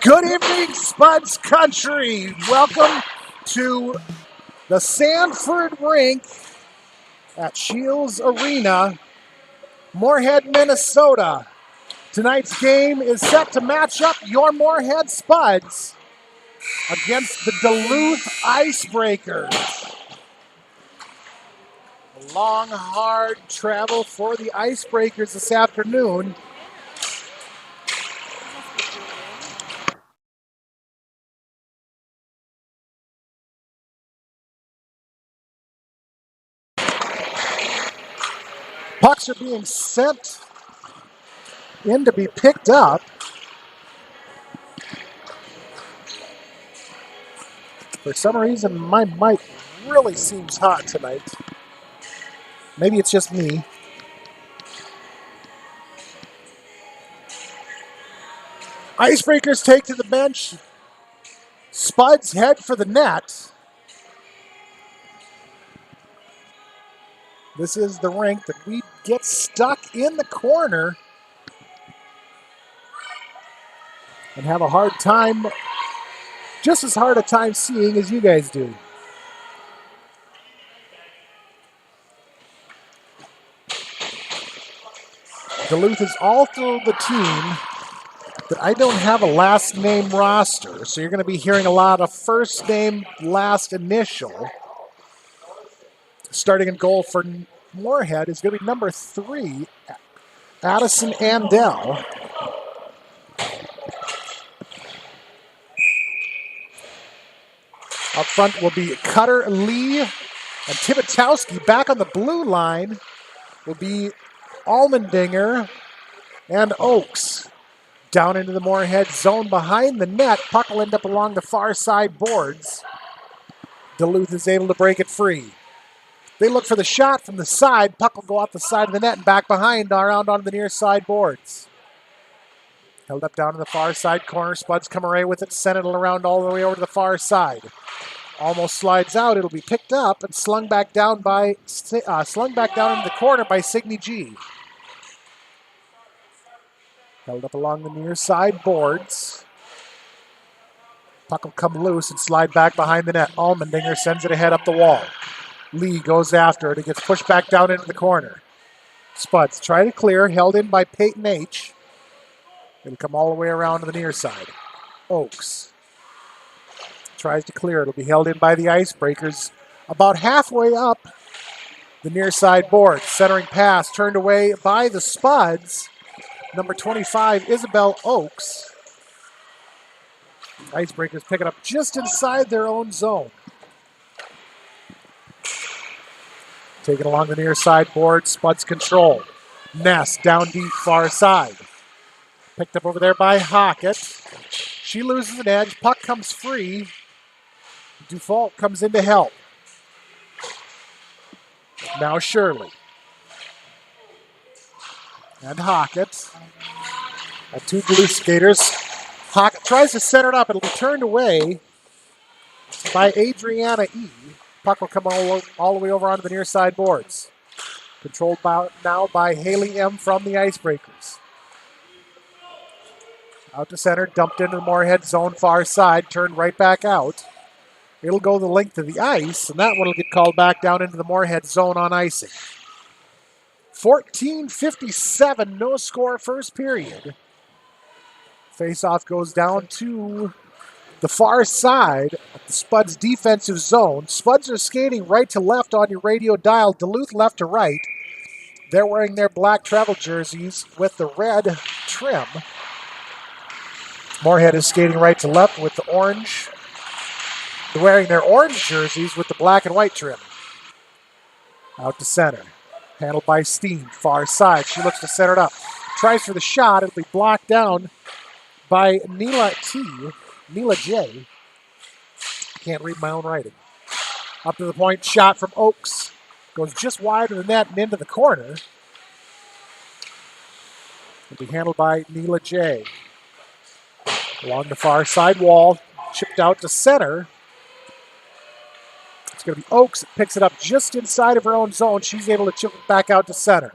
Good evening, Spuds Country. Welcome to the Sanford Rink at Shields Arena, Moorhead, Minnesota. Tonight's game is set to match up your Moorhead Spuds against the Duluth Icebreakers. A long, hard travel for the Icebreakers this afternoon. Pucks are being sent in to be picked up. For some reason, my mic really seems hot tonight. Maybe it's just me. Icebreakers take to the bench. Spuds head for the net. This is the rink that we get stuck in the corner and have a hard time, just as hard a time seeing as you guys do. Duluth is also the team that I don't have a last name roster, so you're going to be hearing a lot of first name, last initial. Starting in goal for Moorhead is going to be number 3, Addison Andell. Up front will be Cutter Lee and Tibitowski. Back on the blue line will be Almendinger and Oakes. Down into the Moorhead zone behind the net. Puck will end up along the far side boards. Duluth is able to break it free. They look for the shot from the side. Puck will go off the side of the net and back behind, around onto the near side boards. Held up down to the far side corner. Spuds come away with it, send it around all the way over to the far side. Almost slides out. It'll be picked up and slung back down into the corner by Signe G. Held up along the near side boards. Puck will come loose and slide back behind the net. Almendinger sends it ahead up the wall. Lee goes after it. It gets pushed back down into the corner. Spuds try to clear, held in by Peyton H. It'll come all the way around to the near side. Oakes tries to clear. It'll be held in by the Icebreakers about halfway up the near side board. Centering pass turned away by the Spuds. Number 25, Isabel Oakes. Icebreakers pick it up just inside their own zone. Taken along the near side board, Spuds control. Ness down deep far side. Picked up over there by Hockett. She loses an edge. Puck comes free. Dufault comes in to help. Now Shirley. And Hockett. And 2 Duluth skaters. Hockett tries to set it up. It'll be turned away by Adriana E. Puck will come all the way over onto the near side boards. Controlled now by Haley M. from the Icebreakers. Out to center, dumped into the Moorhead zone far side, turned right back out. It'll go the length of the ice, and that one will get called back down into the Moorhead zone on icing. 14:57, no score first period. Faceoff goes down to the far side of the Spuds defensive zone. Spuds are skating right to left on your radio dial. Duluth left to right. They're wearing their black travel jerseys with the red trim. Moorhead is skating right to left with the orange. They're wearing their orange jerseys with the black and white trim. Out to center. Handled by Steen, far side. She looks to center it up. Tries for the shot. It'll be blocked down by Neela J. Can't read my own writing. Up to the point, shot from Oakes. Goes just wide of the net and into the corner. It'll be handled by Neela J. Along the far side wall, chipped out to center. It's going to be Oakes that picks it up just inside of her own zone. She's able to chip it back out to center.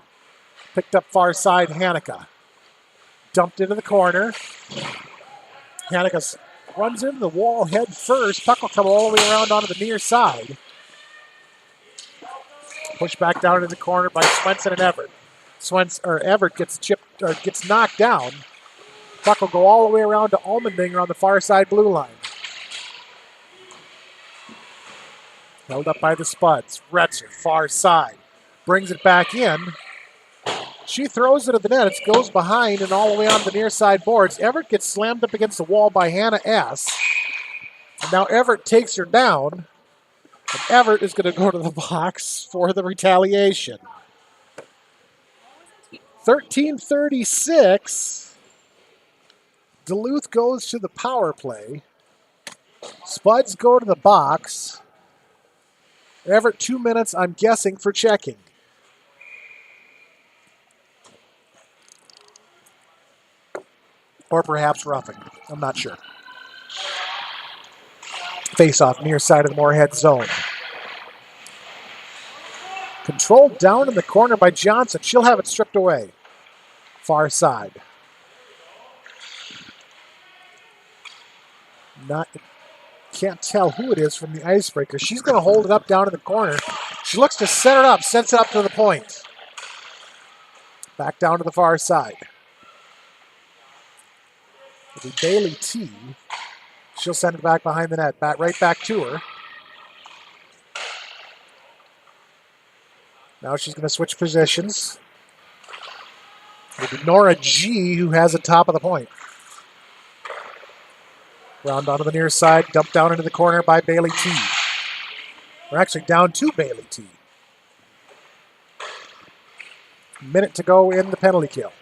Picked up far side, Hanukkah. Dumped into the corner. Hanekas runs into the wall head first. Puck will come all the way around onto the near side. Pushed back down into the corner by Swenson and Everett. Everett gets chipped or gets knocked down. Puck will go all the way around to Allmendinger on the far side blue line. Held up by the Spuds. Retzer, far side. Brings it back in. She throws it at the net. It goes behind and all the way on the near side boards. Everett gets slammed up against the wall by Hannah S. And now Everett takes her down. And Everett is going to go to the box for the retaliation. 13:36. Duluth goes to the power play. Spuds go to the box. Everett 2 minutes, I'm guessing, for checking. Or perhaps roughing. I'm not sure. Face-off near side of the Moorhead zone. Controlled down in the corner by Johnson. She'll have it stripped away. Far side. Can't tell who it is from the Icebreaker. She's going to hold it up down in the corner. She looks to set it up, sends it up to the point. Back down to the far side. It'll be Bailey T. She'll send it back behind the net. Right back to her. Now she's going to switch positions. It'll be Nora G. who has it top of the point. Round onto the near side, dumped down into the corner by Bailey T. We're actually down to Bailey T. Minute to go in the penalty kill.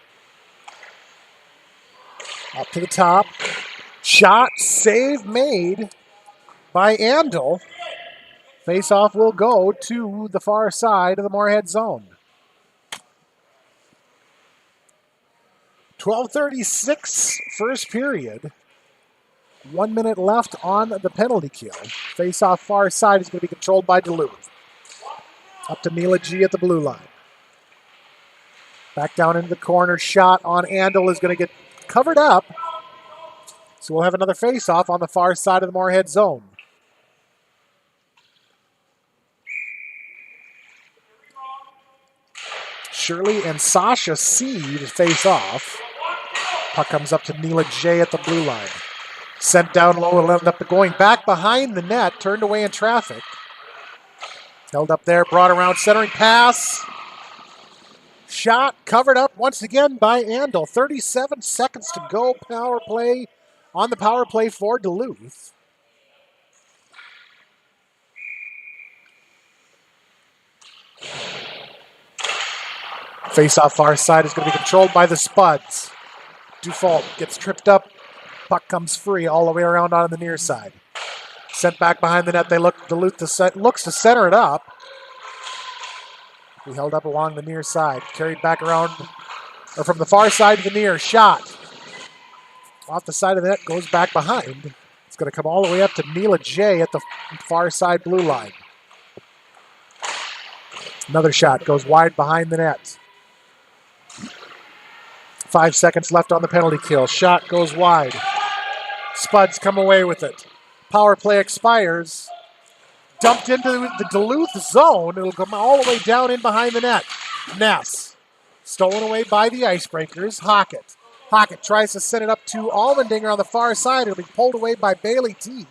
Up to the top. Shot, save made by Andel. Face-off will go to the far side of the Moorhead zone. 12:36 first period. 1 minute left on the penalty kill. Face-off far side is going to be controlled by Duluth. Up to Mila G at the blue line. Back down into the corner. Shot on Andel is going to get covered up. So we'll have another face-off on the far side of the Moorhead zone. Shirley and Sasha C to face off. Puck comes up to Neela J at the blue line. Sent down low and ended up going back behind the net, turned away in traffic. Held up there, brought around, centering pass. Shot covered up once again by Andel. 37 seconds to go. Power play on the power play for Duluth. Face-off far side is going to be controlled by the Spuds. Dufault gets tripped up. Puck comes free all the way around on the near side. Sent back behind the net. Duluth looks to center it up. He held up along the near side. Carried back around, or from the far side to the near. Shot. Off the side of the net, goes back behind. It's going to come all the way up to Neela J at the far side blue line. Another shot goes wide behind the net. 5 seconds left on the penalty kill. Shot goes wide. Spuds come away with it. Power play expires. Dumped into the Duluth zone. It'll come all the way down in behind the net. Ness. Stolen away by the Icebreakers. Hockett. Hockett tries to send it up to Allmendinger on the far side. It'll be pulled away by Bailey T.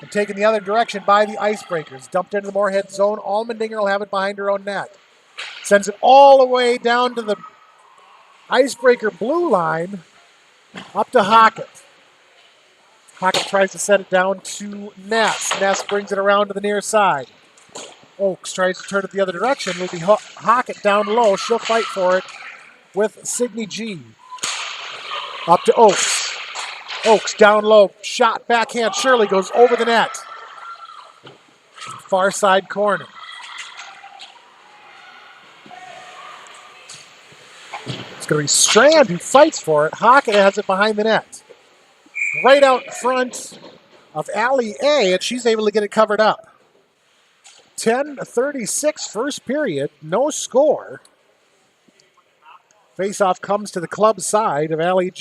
And taken the other direction by the Icebreakers. Dumped into the Moorhead zone. Allmendinger will have it behind her own net. Sends it all the way down to the Icebreaker blue line. Up to Hockett. Hockett tries to set it down to Ness. Ness brings it around to the near side. Oakes tries to turn it the other direction. It'll be Hockett down low. She'll fight for it with Signe G. Up to Oakes. Oakes down low. Shot backhand. Shirley goes over the net. Far side corner. It's going to be Strand who fights for it. Hockett has it behind the net. Right out in front of Allie A, and she's able to get it covered up. 10:36 first period, no score. Faceoff comes to the club side of Allie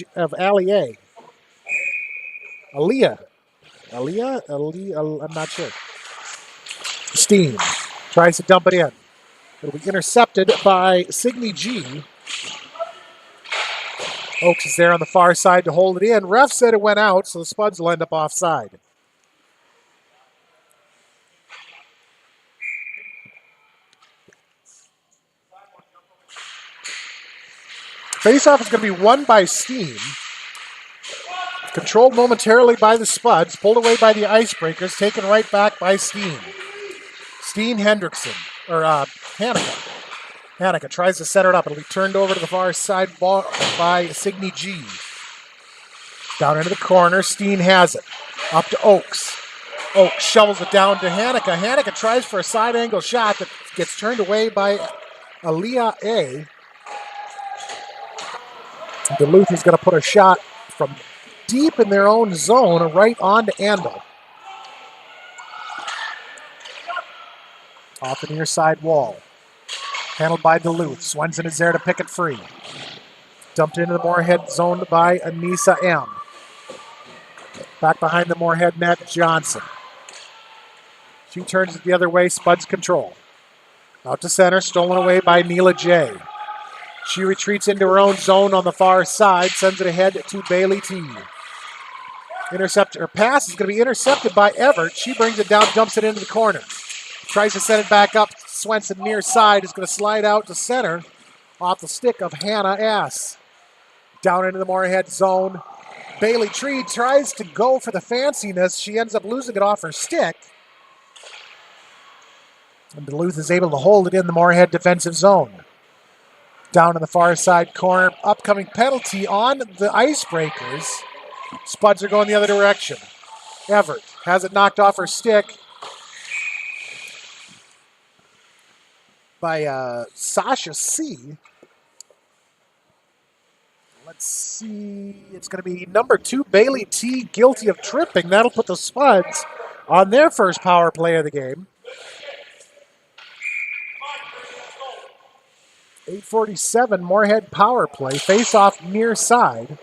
A. Aaliyah, I'm not sure. Steen tries to dump it in. It'll be intercepted by Signe G. Oaks is there on the far side to hold it in. Ref said it went out, so the Spuds will end up offside. Faceoff is going to be won by Steen. Controlled momentarily by the Spuds, pulled away by the Icebreakers, taken right back by Steen. Steen Hendrickson, or Hanukkah. Hanukkah tries to set it up. It'll be turned over to the far side by Signe G. Down into the corner, Steen has it. Up to Oaks. Oaks shovels it down to Hanukkah. Hanukkah tries for a side angle shot that gets turned away by Aaliyah A. Duluth is going to put a shot from deep in their own zone right on to Andel. Off the near side wall. Handled by Duluth. Swenson is there to pick it free. Dumped into the Moorhead zone by Anissa M. Back behind the Moorhead net, Johnson. She turns it the other way, Spuds control. Out to center, stolen away by Neela J. She retreats into her own zone on the far side, sends it ahead to Bailey T. Pass is going to be intercepted by Everett. She brings it down, dumps it into the corner. Tries to send it back up. Swenson near side is going to slide out to center off the stick of Hannah S. Down into the Moorhead zone. Bailey Tree tries to go for the fanciness. She ends up losing it off her stick. And Duluth is able to hold it in the Moorhead defensive zone. Down in the far side corner. Upcoming penalty on the Icebreakers. Spuds are going the other direction. Everett has it knocked off her stick by Sasha C. Let's see. It's going to be number 2, Bailey T, guilty of tripping. That'll put the Spuds on their first power play of the game. 8:47, Moorhead power play. Face off near side.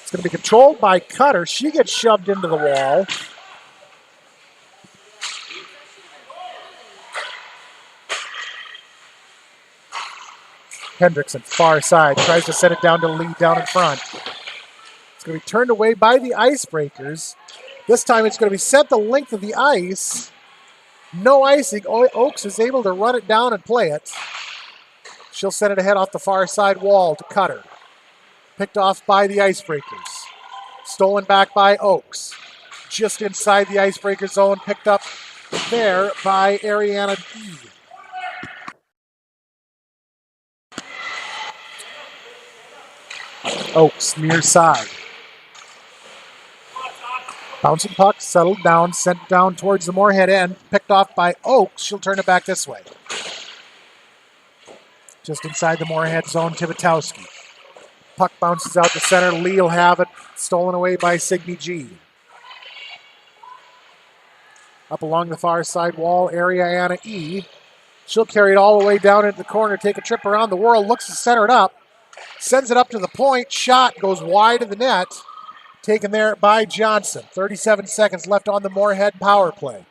It's going to be controlled by Cutter. She gets shoved into the wall. Hendrickson, far side, tries to set it down to Lee down in front. It's going to be turned away by the Icebreakers. This time it's going to be sent the length of the ice. No icing. Oaks is able to run it down and play it. She'll send it ahead off the far side wall to Cutter. Picked off by the Icebreakers. Stolen back by Oaks. Just inside the Icebreaker zone. Picked up there by Ariana D. Oaks near side. Bouncing puck, settled down, sent down towards the Moorhead end. Picked off by Oaks. She'll turn it back this way. Just inside the Moorhead zone, Tibitowski. Puck bounces out to center. Lee will have it. Stolen away by Signe G. Up along the far side wall, Ariana E. She'll carry it all the way down into the corner, take a trip around the world, looks to center it up. Sends it up to the point. Shot goes wide of the net. Taken there by Johnson. 37 seconds left on the Moorhead power play.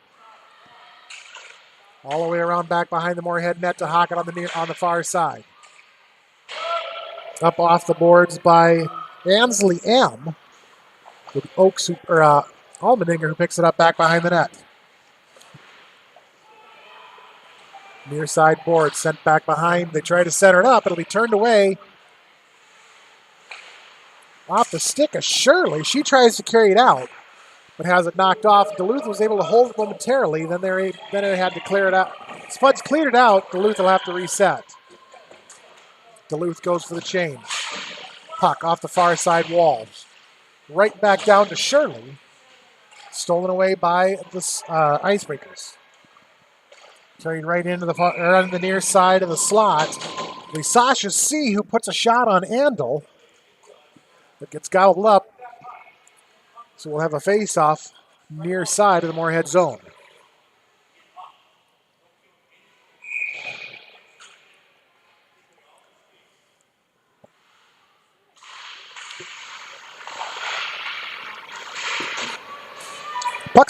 All the way around back behind the Moorhead net to Hockett on the far side. Up off the boards by Ansley M. With Oaks Almendinger who picks it up back behind the net. Near side board sent back behind. They try to center it up. It'll be turned away. Off the stick of Shirley. She tries to carry it out, but has it knocked off. Duluth was able to hold it momentarily. Then it had to clear it out. Spuds cleared it out. Duluth will have to reset. Duluth goes for the change. Puck off the far side wall. Right back down to Shirley. Stolen away by the Icebreakers. Carried right into on the near side of the slot. It'll be Sasha C. who puts a shot on Andel. It gets gobbled up. So we'll have a face-off near side of the Moorhead zone.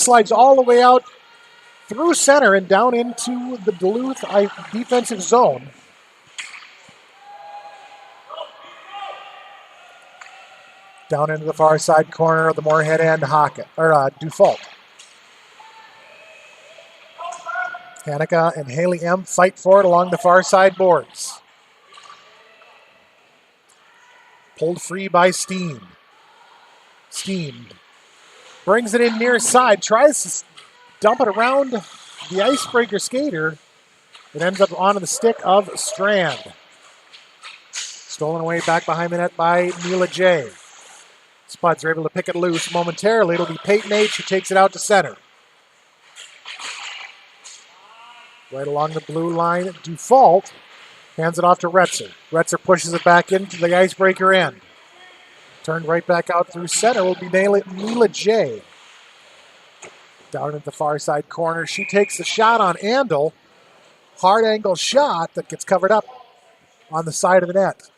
slides all the way out through center and down into the Duluth defensive zone. Down into the far side corner of the Moorhead end, Dufault. Hanukkah and Haley M. fight for it along the far side boards. Pulled free by Steen. Steen brings it in near side, tries to dump it around the Icebreaker skater. It ends up onto the stick of Strand. Stolen away back behind the net by Mila J. Spuds are able to pick it loose momentarily. It'll be Peyton H. who takes it out to center. Right along the blue line, Dufault hands it off to Retzer. Retzer pushes it back into the Icebreaker end. Turned right back out through center will be Mila J. Down at the far side corner, she takes the shot on Andel. Hard angle shot that gets covered up on the side of the net.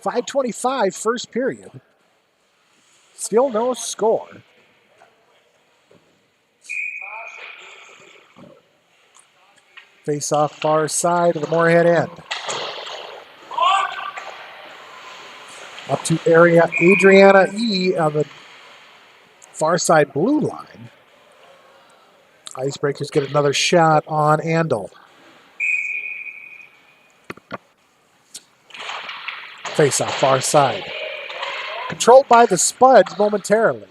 5:25 first period. Still no score. Face off far side of the Moorhead end. Up to area Adriana E. on the far side blue line. Icebreakers get another shot on Andel. Face off far side. Controlled by the Spuds momentarily.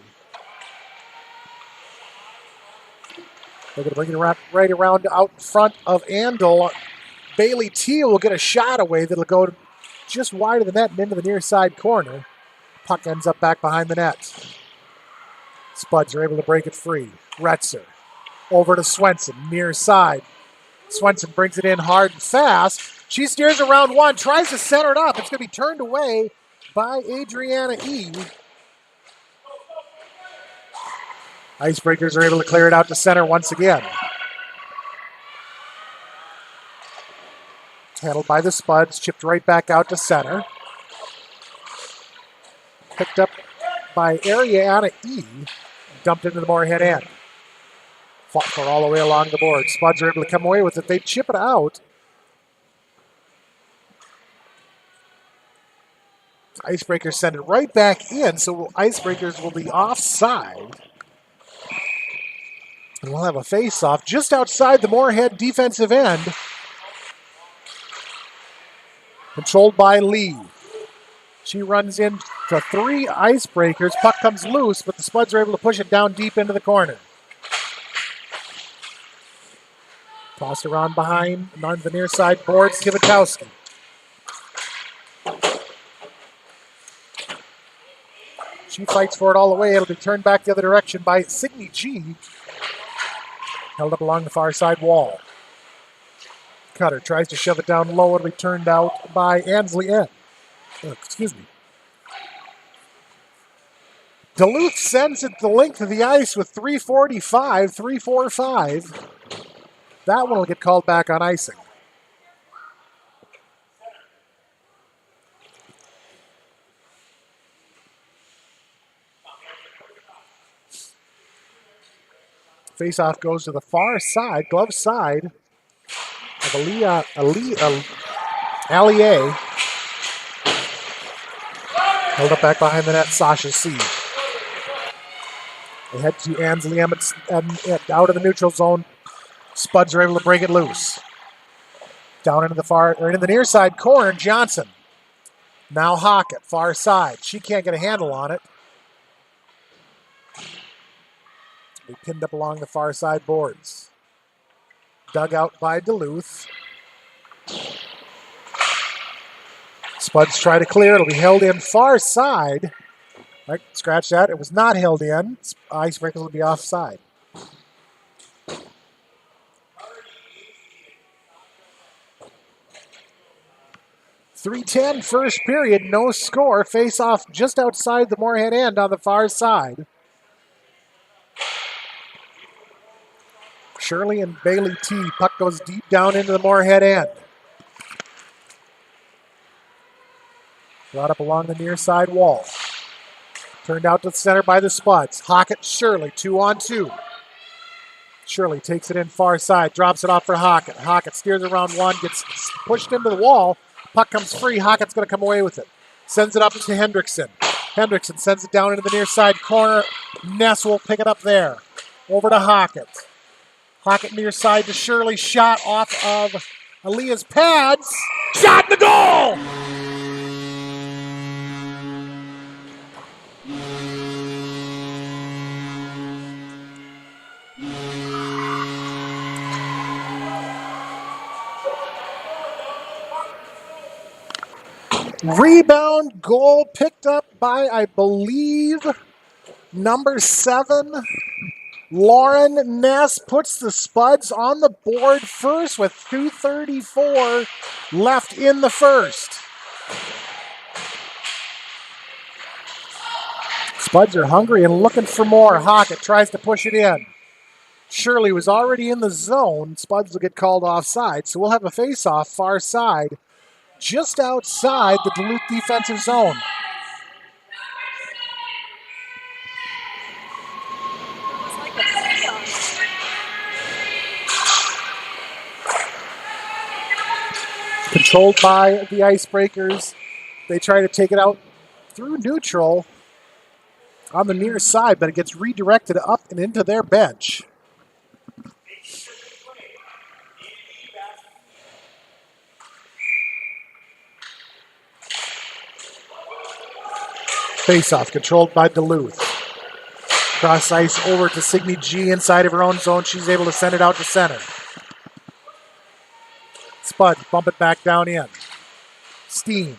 They're going to bring it right around out in front of Andel. Bailey Teal will get a shot away that'll go just wide of the net and into the near side corner. Puck ends up back behind the net. Spuds are able to break it free. Retzer over to Swenson, near side. Swenson brings it in hard and fast. She steers around one, tries to center it up. It's going to be turned away by Adriana E. Icebreakers are able to clear it out to center once again. Handled by the Spuds, chipped right back out to center. Picked up by Ariana E. Dumped into the Moorhead end. Fought for all the way along the board. Spuds are able to come away with it. They chip it out. Icebreakers send it right back in, so Icebreakers will be offside. And we'll have a face-off just outside the Moorhead defensive end. Controlled by Lee. She runs into three Icebreakers. Puck comes loose, but the Spuds are able to push it down deep into the corner. Tossed around behind, on the near side boards, Tivitowski. She fights for it all the way. It'll be turned back the other direction by Signe G. Held up along the far side wall. Cutter tries to shove it down low. It'll be turned out by Ansley N. Duluth sends it the length of the ice with 3:45. That one will get called back on icing. Face-off goes to the far side, glove side of Allier. Held up back behind the net, Sasha C. They head to Ansley Emmett out of the neutral zone. Spuds are able to break it loose. Down into the near side corner, Johnson. Now Hockett, far side. She can't get a handle on it. They pinned up along the far side boards. Dug out by Duluth. Spuds try to clear. It'll be held in far side. Right, scratch that. It was not held in. Icebreakers will be offside. .310 first period, no score. Face off just outside the Moorhead end on the far side. Shirley and Bailey T. Puck goes deep down into the Moorhead end. Brought up along the near side wall. Turned out to the center by the Spuds. Hockett, Shirley, 2-on-2. Shirley takes it in far side, drops it off for Hockett. Hockett steers around one, gets pushed into the wall. Puck comes free. Hockett's going to come away with it. Sends it up to Hendrickson. Hendrickson sends it down into the near side corner. Ness will pick it up there. Over to Hockett. Hockett near side to Shirley. Shot off of Aaliyah's pads. Shot in the goal! Rebound goal picked up by, I believe, number 7. Lauren Ness puts the Spuds on the board first with 2:34 left in the first. Spuds are hungry and looking for more. Hockett tries to push it in. Shirley was already in the zone. Spuds will get called offside, so we'll have a face-off far side, just outside the Duluth defensive zone. Controlled by the Icebreakers. They try to take it out through neutral on the near side, but it gets redirected up and into their bench. Face-off controlled by Duluth. Cross ice over to Signe G inside of her own zone. She's able to send it out to center. Spuds bump it back down in. Steen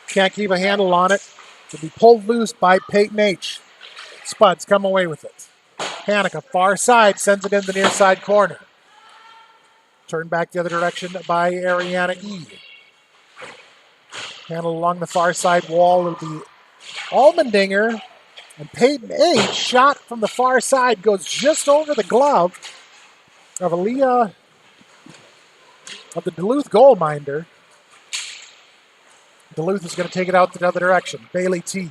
can't keep a handle on it. It'll be pulled loose by Peyton H. Spuds come away with it. Hanukkah far side sends it in the near side corner. Turned back the other direction by Ariana E. Handled along the far side wall. It'll be Allmendinger, and Peyton H. shot from the far side goes just over the glove of Aaliyah of the Duluth goalminder. Duluth is going to take it out the other direction. Bailey T.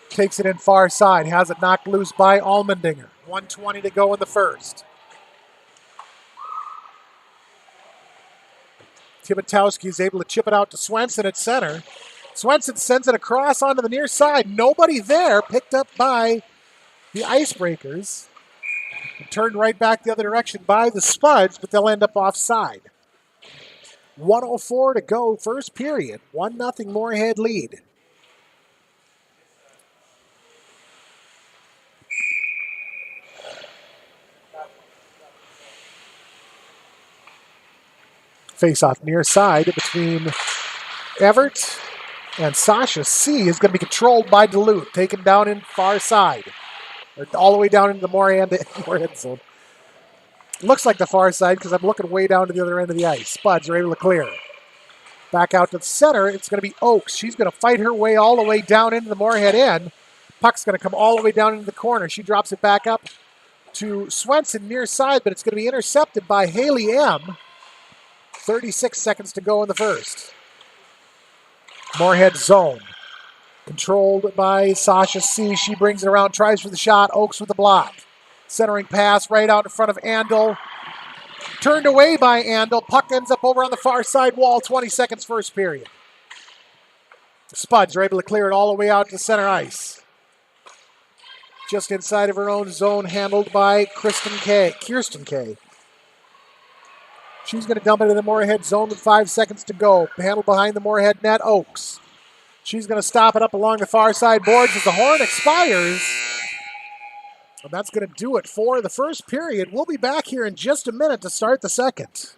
takes it in far side, has it knocked loose by Allmendinger. 1:20 to go in the first. Tibitowski is able to chip it out to Swenson at center. Swenson sends it across onto the near side. Nobody there, picked up by the Icebreakers. And turned right back the other direction by the Spuds, but they'll end up offside. 1:04 to go, first period. 1-0 Moorhead lead. Face-off near side between Everett and Sasha C is going to be controlled by Duluth, taken down in far side, or all the way down into the Moorhead zone. Looks like the far side because I'm looking way down to the other end of the ice. Spuds are able to clear. Back out to the center, it's going to be Oakes. She's going to fight her way all the way down into the Moorhead end. Puck's going to come all the way down into the corner. She drops it back up to Swenson near side, but it's going to be intercepted by Haley M. 36 seconds to go in the first. Moorhead zone. Controlled by Sasha C. She brings it around, tries for the shot. Oakes with the block. Centering pass right out in front of Andel. Turned away by Andel. Puck ends up over on the far side wall. 20 seconds first period. The Spuds are able to clear it all the way out to center ice. Just inside of her own zone, handled by Kirsten K. She's going to dump it in the Moorhead zone with 5 seconds to go. Handled behind the Moorhead net, Oakes. She's going to stop it up along the far side boards as the horn expires. And that's going to do it for the first period. We'll be back here in just a minute to start the second.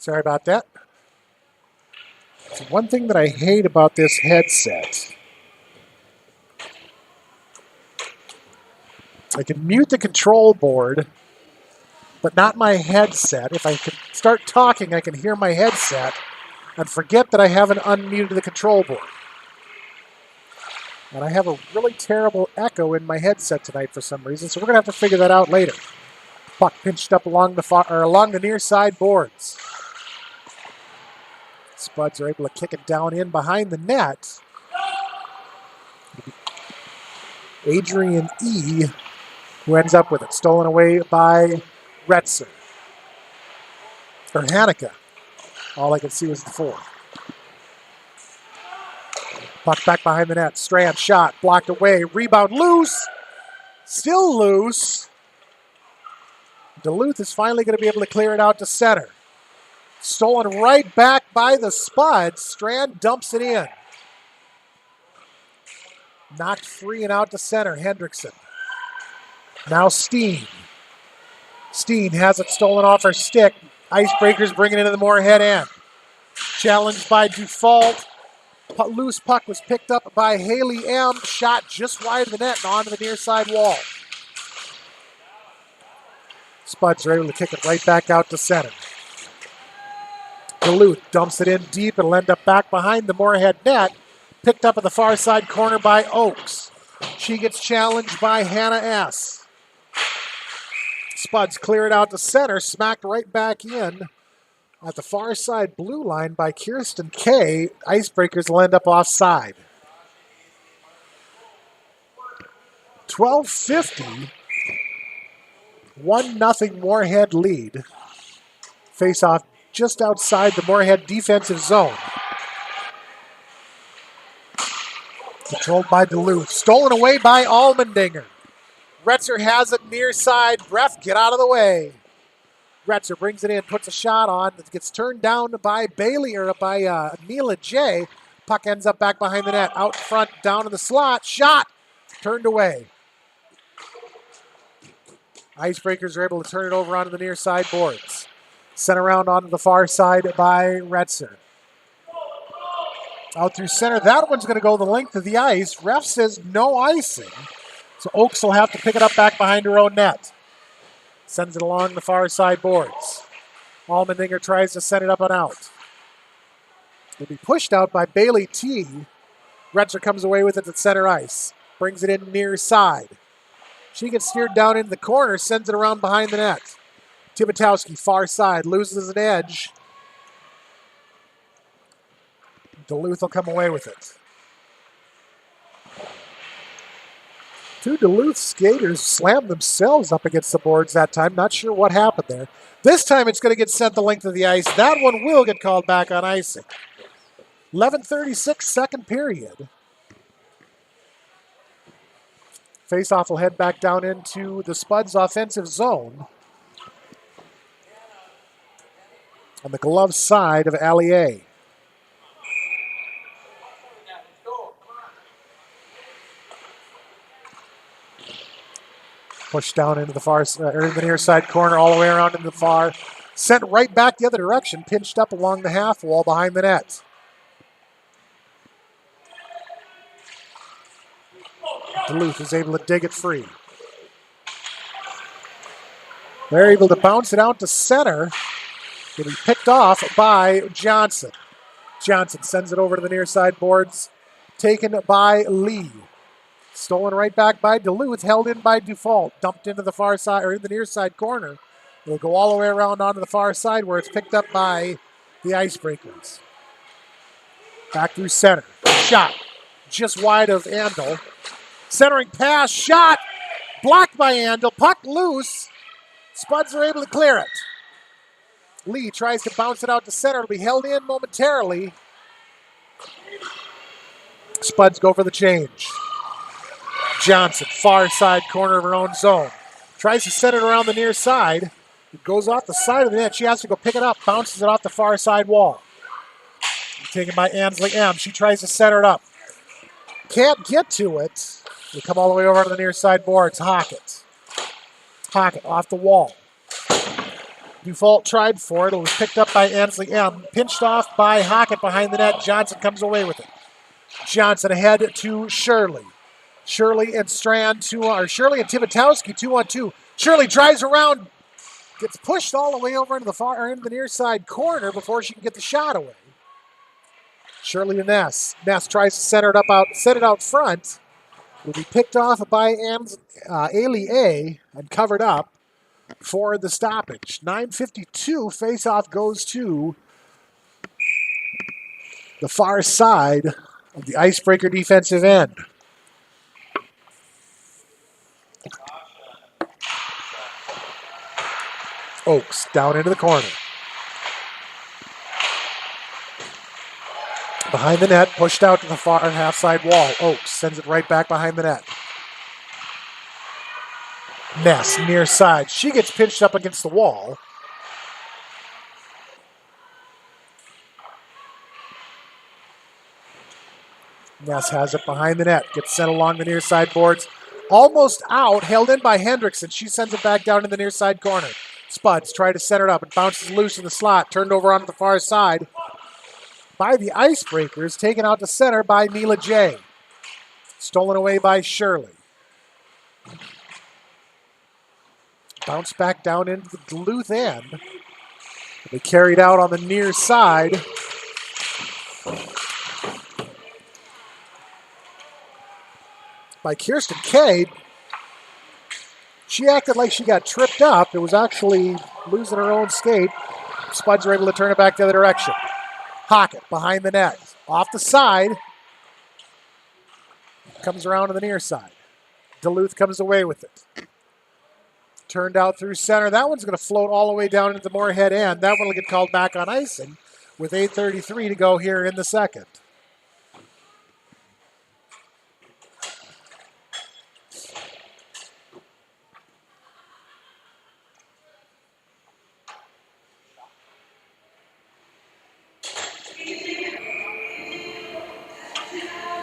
Sorry about that. So one thing that I hate about this headset, I can mute the control board, but not my headset. If I can start talking, I can hear my headset and forget that I haven't unmuted the control board. And I have a really terrible echo in my headset tonight for some reason, so we're going to have to figure that out later. Puck pinched up along the near side boards. Spuds are able to kick it down in behind the net. Adrian E., who ends up with it. Stolen away by Retzer. Or Hanukkah. All I could see was the 4. Puck back behind the net. Strand shot. Blocked away. Rebound loose. Still loose. Duluth is finally going to be able to clear it out to center. Stolen right back by the Spuds. Strand dumps it in. Knocked free and out to center. Hendrickson. Now Steen. Steen has it stolen off her stick. Icebreakers bring it into the Moorhead end. Challenged by Default. Loose puck was picked up by Haley M. Shot just wide of the net and onto the near side wall. Spuds are able to kick it right back out to center. Duluth dumps it in deep. It'll end up back behind the Moorhead net. Picked up at the far side corner by Oakes. She gets challenged by Hannah S. Spuds clear it out to center. Smacked right back in at the far side blue line by Kirsten K. Icebreakers will end up offside. 12:50. 1-0 Moorhead lead. Face off just outside the Moorhead defensive zone. Controlled by Duluth. Stolen away by Allmendinger. Retzer has it near side. Breff, get out of the way. Retzer brings it in, puts a shot on. It gets turned down by Bailey or by Neela J. Puck ends up back behind the net. Out front, down in the slot. Shot. Turned away. Icebreakers are able to turn it over onto the near side boards. Sent around onto the far side by Retzer. Out through center. That one's going to go the length of the ice. Ref says no icing. So Oakes will have to pick it up back behind her own net. Sends it along the far side boards. Allmendinger tries to send it up and out. It'll be pushed out by Bailey T. Retzer comes away with it at center ice. Brings it in near side. She gets steered down into the corner, sends it around behind the net. Tibitowski, far side, loses an edge. Duluth will come away with it. 2 Duluth skaters slammed themselves up against the boards that time. Not sure what happened there. This time it's going to get sent the length of the ice. That one will get called back on icing. 11:36, second period. Faceoff will head back down into the Spuds offensive zone. On the glove side of Allier. Pushed down into the far, or the near side corner, all the way around into the far. Sent right back the other direction, pinched up along the half wall behind the net. Duluth is able to dig it free. They're able to bounce it out to center. It'll be picked off by Johnson. Johnson sends it over to the near side boards. Taken by Lee. Stolen right back by Duluth, held in by Default. Dumped into the far side, or in the near side corner. It'll go all the way around onto the far side where it's picked up by the Icebreakers. Back through center. Shot. Just wide of Andel. Centering pass. Shot. Blocked by Andel. Puck loose. Spuds are able to clear it. Lee tries to bounce it out to center. It'll be held in momentarily. Spuds go for the change. Johnson, far side corner of her own zone. Tries to set it around the near side. It goes off the side of the net. She has to go pick it up. Bounces it off the far side wall. Taken by Ansley M. She tries to center it up. Can't get to it. They come all the way over to the near side boards. Hockett. Hockett off the wall. Dufault tried for it. It was picked up by Ansley M. Pinched off by Hockett behind the net. Johnson comes away with it. Johnson ahead to Shirley. Shirley and Shirley and Tibitowski 2-on-2. Shirley drives around, gets pushed all the way over into the near side corner before she can get the shot away. Shirley to Ness. Ness tries to set it out front. Will be picked off by Ailey A. and covered up for the stoppage. 9:52. Face-off goes to the far side of the Icebreaker defensive end. Oaks down into the corner. Behind the net, pushed out to the far half side wall. Oaks sends it right back behind the net. Ness near side. She gets pinched up against the wall. Ness has it behind the net. Gets sent along the near side boards. Almost out. Held in by Hendrickson. She sends it back down in the near side corner. Spuds try to set it up. It bounces loose in the slot. Turned over onto the far side by the Icebreakers. Taken out to center by Mila J. Stolen away by Shirley. Bounce back down into the Duluth end. They carried out on the near side. By Kirsten Cade. She acted like she got tripped up. It was actually losing her own skate. Spuds are able to turn it back the other direction. Hockett behind the net. Off the side. Comes around to the near side. Duluth comes away with it. Turned out through center. That one's going to float all the way down into the Moorhead end. That one will get called back on icing with 8:33 to go here in the second.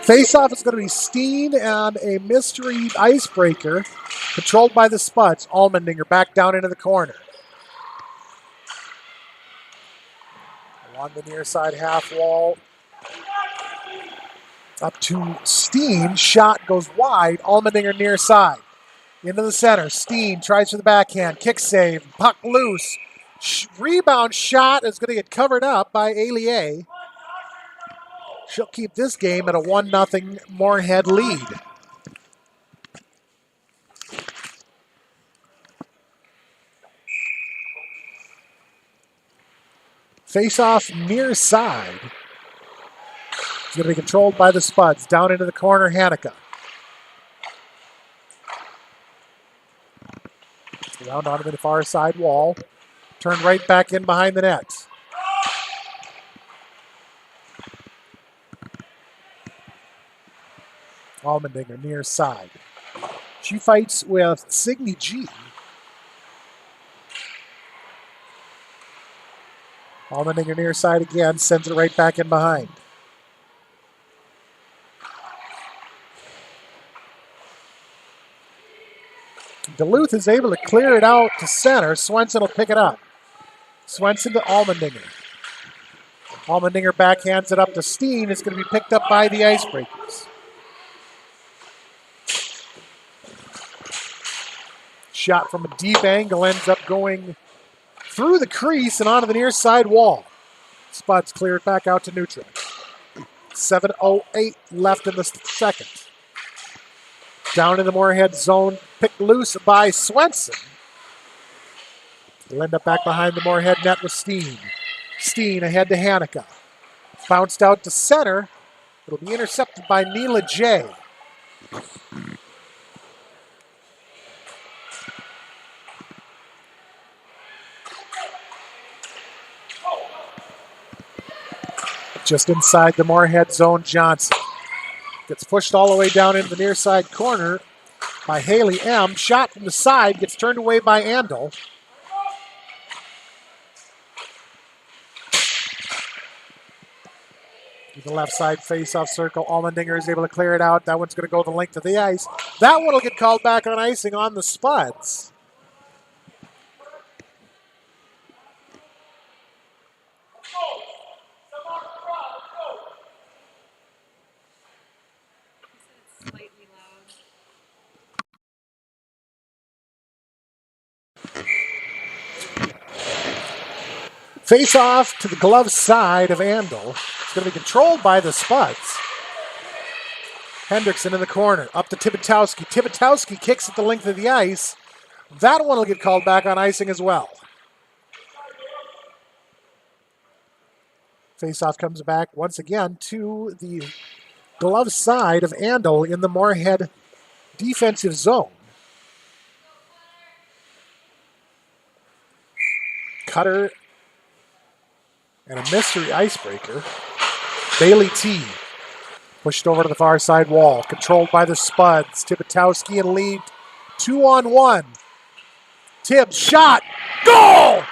Face-off is going to be Steen and a mystery Icebreaker controlled by the Spuds. Allmendinger back down into the corner. Along the near side half wall. Up to Steen. Shot goes wide. Allmendinger near side. Into the center. Steen tries for the backhand. Kick save. Puck loose. Rebound shot is going to get covered up by Ailey. She'll keep this game at a 1-0 Moorhead lead. Face-off near side. It's going to be controlled by the Spuds. Down into the corner, Hanukkah. Around onto the far side wall. Turned right back in behind the net. Allmendinger near side. She fights with Signe G. Allmendinger near side again, sends it right back in behind. Duluth is able to clear it out to center. Swenson will pick it up. Swenson to Allmendinger. Allmendinger backhands it up to Steen. It's going to be picked up by the Icebreakers. Shot from a deep angle ends up going through the crease and onto the near side wall. Spuds clear it back out to neutral. 7:08 left in the second. Down in the Moorhead zone, picked loose by Swenson. They'll end up back behind the Moorhead net with Steen. Steen ahead to Hanukkah. Bounced out to center. It'll be intercepted by Mila J. Just inside the Moorhead zone, Johnson. Gets pushed all the way down into the near side corner by Haley M. Shot from the side, gets turned away by Andel. To the left side face-off circle, Allmendinger is able to clear it out. That one's going to go the length of the ice. That one will get called back on icing on the Spuds. Face off to the glove side of Andel. It's going to be controlled by the Spuds. Hendrickson in the corner, up to Tibitowski. Tibitowski kicks at the length of the ice. That one will get called back on icing as well. Faceoff comes back once again to the glove side of Andel in the Moorhead defensive zone. Cutter and a mystery icebreaker. Bailey T. Pushed over to the far side wall. Controlled by the Spuds. Tibitowski and lead 2-on-1. Tibbs shot. Goal!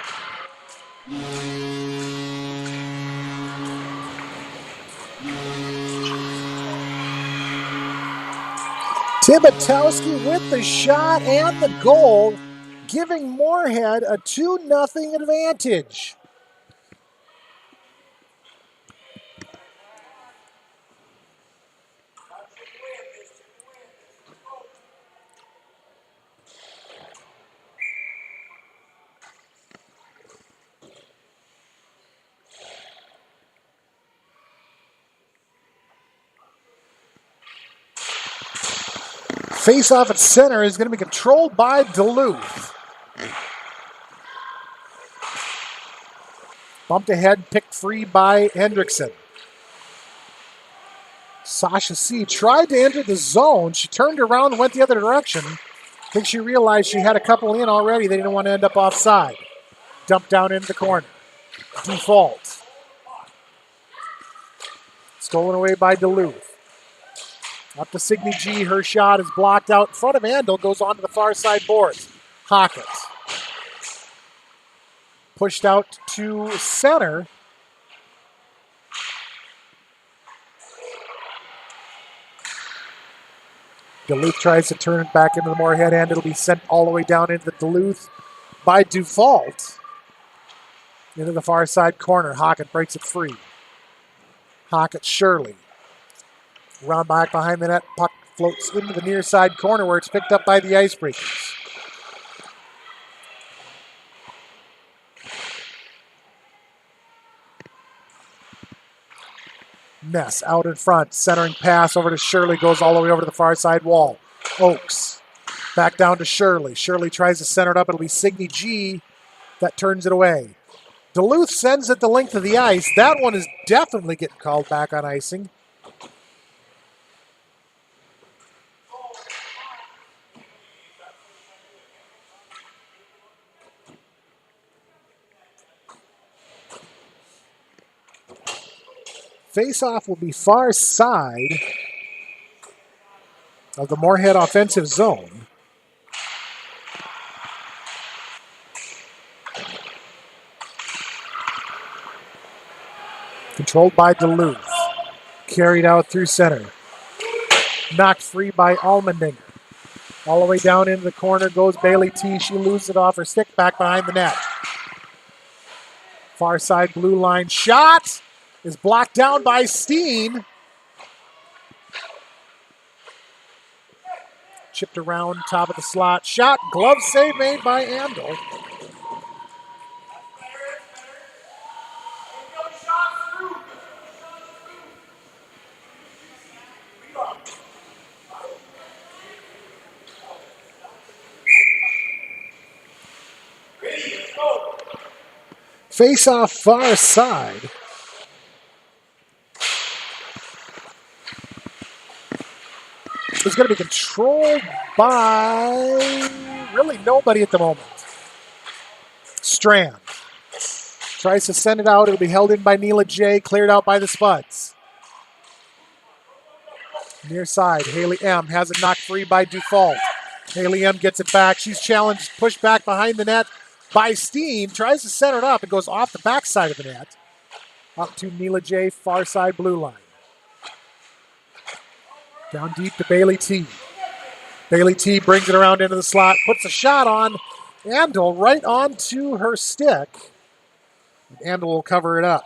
Tibitowski with the shot and the goal, giving Moorhead a 2-0 advantage. Face-off at center is going to be controlled by Duluth. Bumped ahead, picked free by Hendrickson. Sasha C. tried to enter the zone. She turned around and went the other direction. I think she realized she had a couple in already. They didn't want to end up offside. Dumped down into the corner. Default. Stolen away by Duluth. Up to Signe G. Her shot is blocked out in front of Andel. Goes on to the far side boards. Hockett. Pushed out to center. Duluth tries to turn it back into the Moorhead end. It'll be sent all the way down into the Duluth by default. Into the far side corner. Hockett breaks it free. Hockett Shirley. Round back behind the net. Puck floats into the near side corner where it's picked up by the Icebreakers. Ness out in front. Centering pass over to Shirley. Goes all the way over to the far side wall. Oakes. Back down to Shirley. Shirley tries to center it up. It'll be Signe G that turns it away. Duluth sends it the length of the ice. That one is definitely getting called back on icing. Face-off will be far side of the Moorhead offensive zone. Controlled by Duluth. Carried out through center. Knocked free by Allmendinger. All the way down into the corner goes Bailey T. She loses it off her stick back behind the net. Far side blue line shot is blocked down by Steen. Chipped around top of the slot. Shot, glove save made by Andel. Face off far side. It's going to be controlled by really nobody at the moment. Strand tries to send it out. It'll be held in by Neela J. Cleared out by the Spuds. Near side, Haley M. has it knocked free by Dufault. Haley M. gets it back. She's challenged, pushed back behind the net by Steen. Tries to center it up. It goes off the backside of the net. Up to Neela J. Far side blue line. Down deep to Bailey T. Bailey T brings it around into the slot, puts a shot on Andel right onto her stick. Andel will cover it up.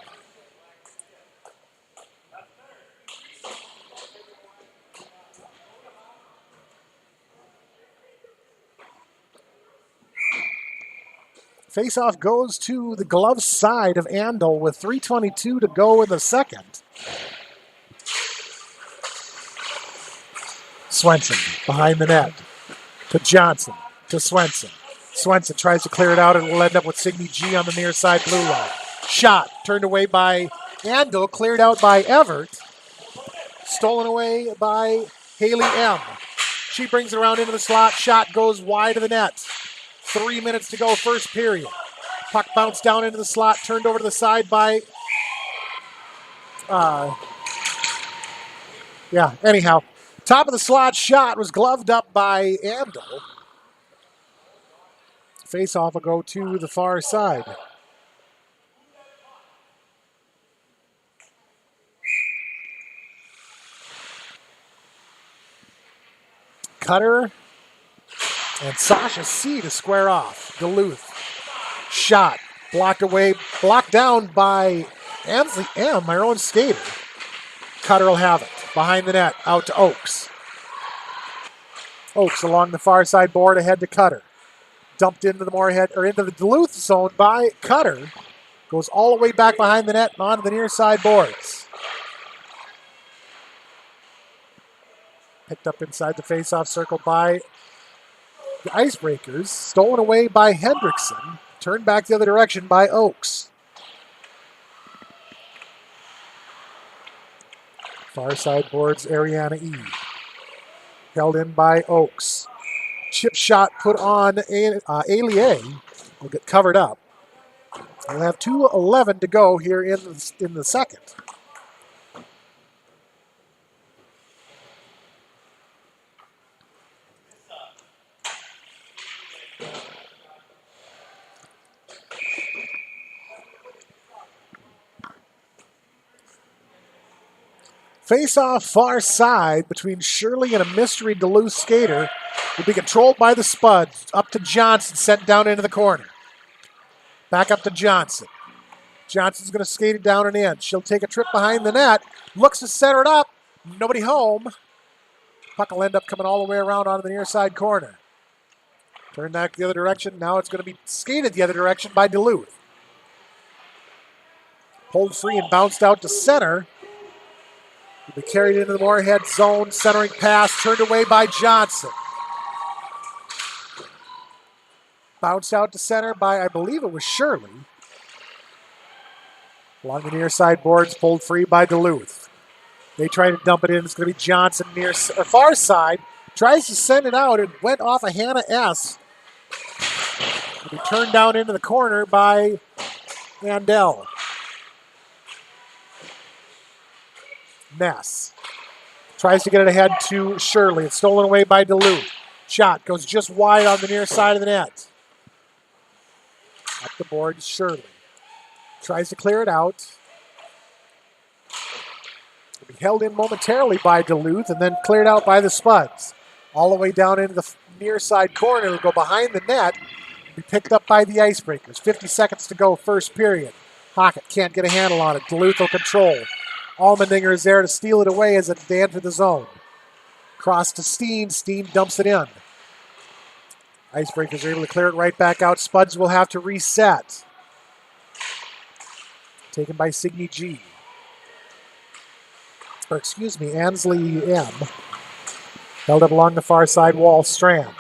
Face-off goes to the glove side of Andel with 3:22 to go in the second. Swenson behind the net to Johnson to Swenson. Swenson tries to clear it out and will end up with Signe G on the near side blue line. Shot turned away by Andel, cleared out by Everett. Stolen away by Haley M. She brings it around into the slot. Shot goes wide of the net. 3 minutes to go, first period. Puck bounced down into the slot, turned over to the side by... anyhow. Top of the slot shot was gloved up by Andel. Face-off will go to the far side. Cutter and Sasha C to square off. Duluth. Shot. Blocked down by Ansley M, our own skater. Cutter will have it. Behind the net, out to Oakes. Oakes along the far side board, ahead to Cutter. Dumped into the Moorhead, or into the Duluth zone by Cutter. Goes all the way back behind the net and onto the near side boards. Picked up inside the face-off circle by the Icebreakers. Stolen away by Hendrickson. Turned back the other direction by Oakes. Far side boards, Ariana E. Held in by Oakes. Chip shot put on Ailier. Will get covered up. We'll have 2:11 to go here in the second. Face-off far side between Shirley and a mystery Duluth skater will be controlled by the Spuds. Up to Johnson, sent down into the corner. Back up to Johnson. Johnson's going to skate it down and in. She'll take a trip behind the net. Looks to center it up. Nobody home. Puck will end up coming all the way around onto the near side corner. Turn back the other direction. Now it's going to be skated the other direction by Duluth. Pulled free and bounced out to center. Will be carried into the Moorhead zone. Centering pass turned away by Johnson. Bounced out to center by, I believe it was Shirley. Along the near side boards, pulled free by Duluth. They try to dump it in. It's going to be Johnson near far side. Tries to send it out. It went off of Hannah S. It'll be turned down into the corner by Andel. Ness tries to get it ahead to Shirley. It's stolen away by Duluth. Shot goes just wide on the near side of the net. Up the board, Shirley. Tries to clear it out. It'll be held in momentarily by Duluth and then cleared out by the Spuds. All the way down into the near side corner. It'll go behind the net. Be picked up by the Icebreakers. 50 seconds to go, first period. Hockett can't get a handle on it. Duluth will control. Allmendinger is there to steal it away as they enter the zone. Cross to Steen. Steen dumps it in. Icebreakers are able to clear it right back out. Spuds will have to reset. Taken by Signe G. Ansley M. Held up along the far side wall. Strand.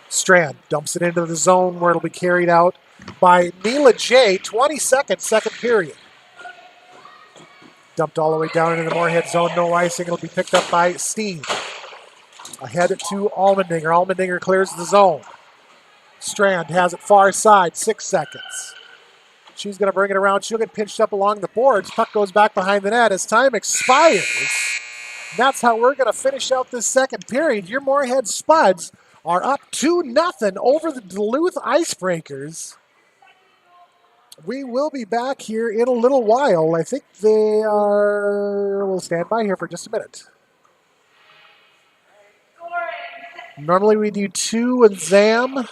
Strand dumps it into the zone where it'll be carried out by Mila J. 20 seconds, second period. Dumped all the way down into the Moorhead zone. No icing. It'll be picked up by Steen. Ahead to Allmendinger. Allmendinger clears the zone. Strand has it far side. 6 seconds. She's going to bring it around. She'll get pinched up along the boards. Puck goes back behind the net as time expires. That's how we're going to finish out this second period. Your Moorhead Spuds are up 2-0 over the Duluth Icebreakers. We will be back here in a little while. I think they are... We'll stand by here for just a minute. Normally we do 2 and Zam.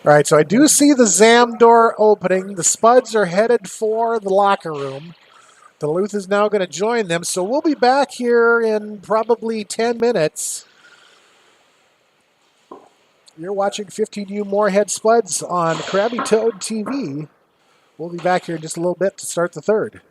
All right, so I do see the Zam door opening. The Spuds are headed for the locker room. Duluth is now going to join them, so we'll be back here in probably 10 minutes. You're watching 15U Moorhead Spuds on Krabby Toad TV. We'll be back here in just a little bit to start the third.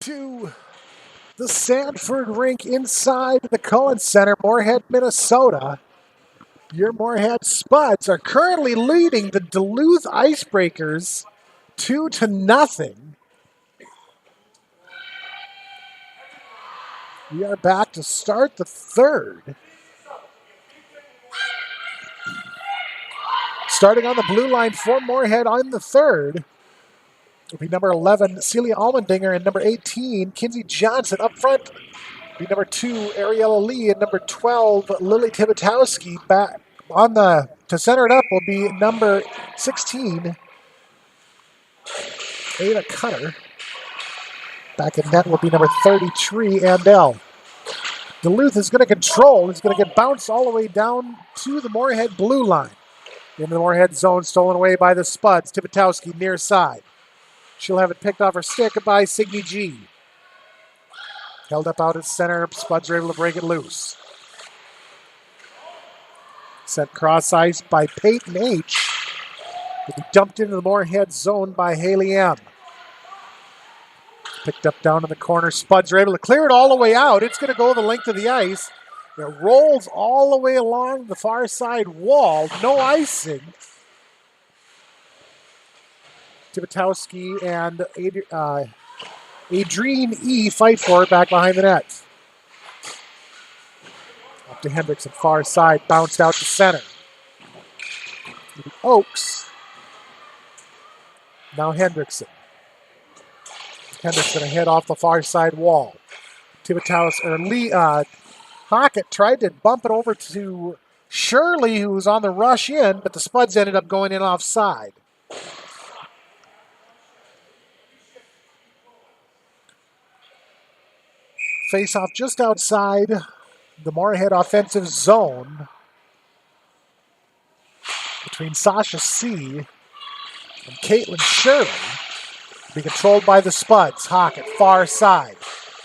To the Sanford rink inside the Cohen Center, Moorhead, Minnesota. Your Moorhead Spuds are currently leading the Duluth Icebreakers 2-0. We are back to start the third. Starting on the blue line for Moorhead on the third will be number 11, Celia Almendinger, and number 18, Kinsey Johnson. Up front will be number 2, Ariella Lee, and number 12, Lily Tibitowski. Back on to center it up will be number 16, Ada Cutter. Back in net will be number 33, Andell. Duluth is going to control. He's going to get bounced all the way down to the Moorhead blue line. In the Moorhead zone, stolen away by the Spuds. Tibitowski near side. She'll have it picked off her stick by Signe G. Held up out at center. Spuds are able to break it loose. Sent cross ice by Peyton H. Will be dumped into the Moorhead zone by Haley M. Picked up down in the corner. Spuds are able to clear it all the way out. It's going to go the length of the ice. It rolls all the way along the far side wall. No icing. Tibitowski and Adrienne E. fight for it back behind the net. Up to Hendrickson, far side, bounced out to center. Oaks. Now Hendrickson. Hendrickson ahead off the far side wall. Tibitowski, or Lee, Hockett tried to bump it over to Shirley, who was on the rush in, but the Spuds ended up going in offside. Face-off just outside the Moorhead offensive zone between Sasha C. and Caitlin Shirley. Be controlled by the Spuds. Hockett, far side.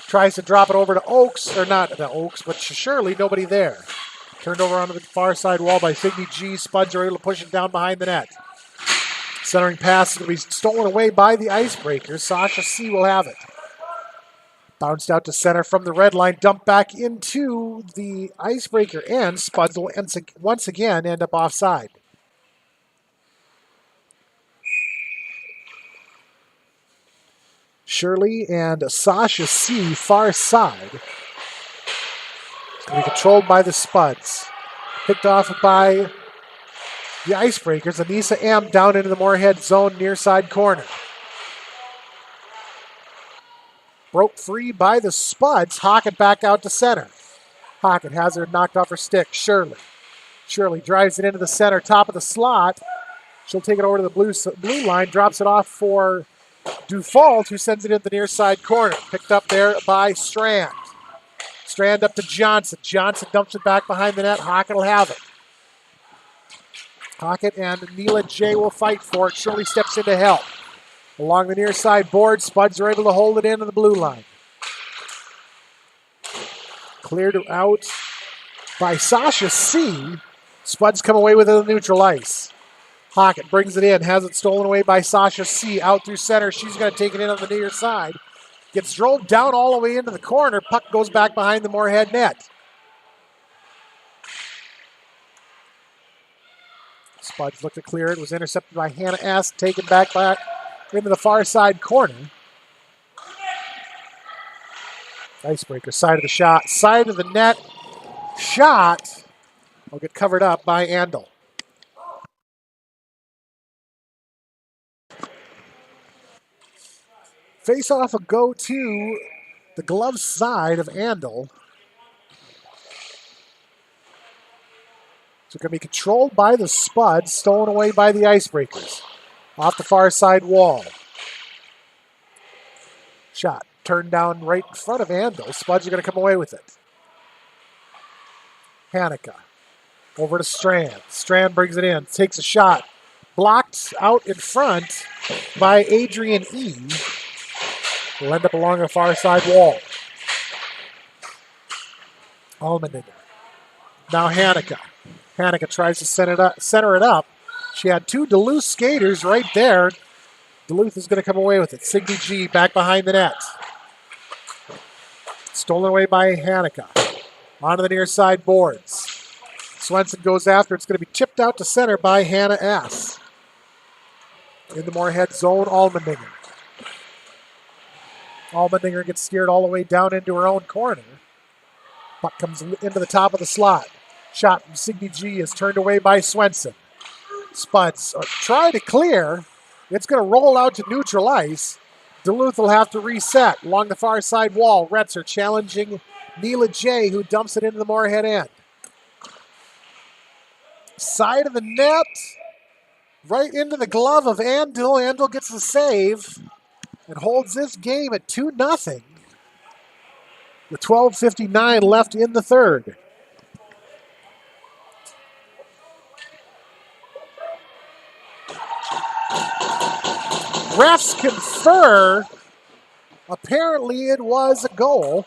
Tries to drop it over to Oaks, or not the Oaks, but Shirley, nobody there. Turned over onto the far side wall by Signe G. Spuds are able to push it down behind the net. Centering pass is going to be stolen away by the Icebreakers. Sasha C. will have it. Bounced out to center from the red line, dumped back into the Icebreaker end. Spuds will once again end up offside. Shirley and Sasha C. far side. It's going to be controlled by the Spuds. Picked off by the Icebreakers. Anissa M. down into the Moorhead zone near side corner. Broke free by the Spuds. Hockett back out to center. Hockett has her knocked off her stick. Shirley. Shirley drives it into the center, top of the slot. She'll take it over to the blue line, drops it off for Dufault, who sends it in the near side corner. Picked up there by Strand. Strand up to Johnson. Johnson dumps it back behind the net. Hockett will have it. Hockett and Neela J. will fight for it. Shirley steps in to help. Along the near side board, Spuds are able to hold it into the blue line. Cleared out by Sasha C. Spuds come away with it on the neutral ice. Hockett brings it in, has it stolen away by Sasha C. Out through center. She's going to take it in on the near side. Gets drove down all the way into the corner. Puck goes back behind the Moorhead net. Spuds looked to clear it. Was intercepted by Hannah S. Taken back into the far side corner. Icebreaker, side of the shot. Side of the net. Shot will get covered up by Andel. Face-off will go to the glove side of Andel. So going to be controlled by the Spuds, stolen away by the Icebreakers. Off the far side wall. Shot turned down right in front of Andel. Spuds are going to come away with it. Hanukkah over to Strand. Strand brings it in, takes a shot. Blocked out in front by Adrienne E. Will end up along the far side wall. Almendinger. Now Hanukkah. Hanukkah tries to center it up. She had two Duluth skaters right there. Duluth is going to come away with it. Signe G back behind the net. Stolen away by Hanukkah. Onto the near side boards. Swenson goes after. It's going to be chipped out to center by Hannah S. In the Moorhead zone, Allmendinger. Allmendinger gets steered all the way down into her own corner. Puck comes into the top of the slot. Shot from Signe G is turned away by Swenson. Spuds try to clear. It's going to roll out to neutral ice. Duluth will have to reset along the far side wall. Retzer challenging Neela J, who dumps it into the Moorhead end. Side of the net, right into the glove of Andel. Andel gets the save and holds this game at 2-0. With 12:59 left in the third. Refs confer. Apparently it was a goal.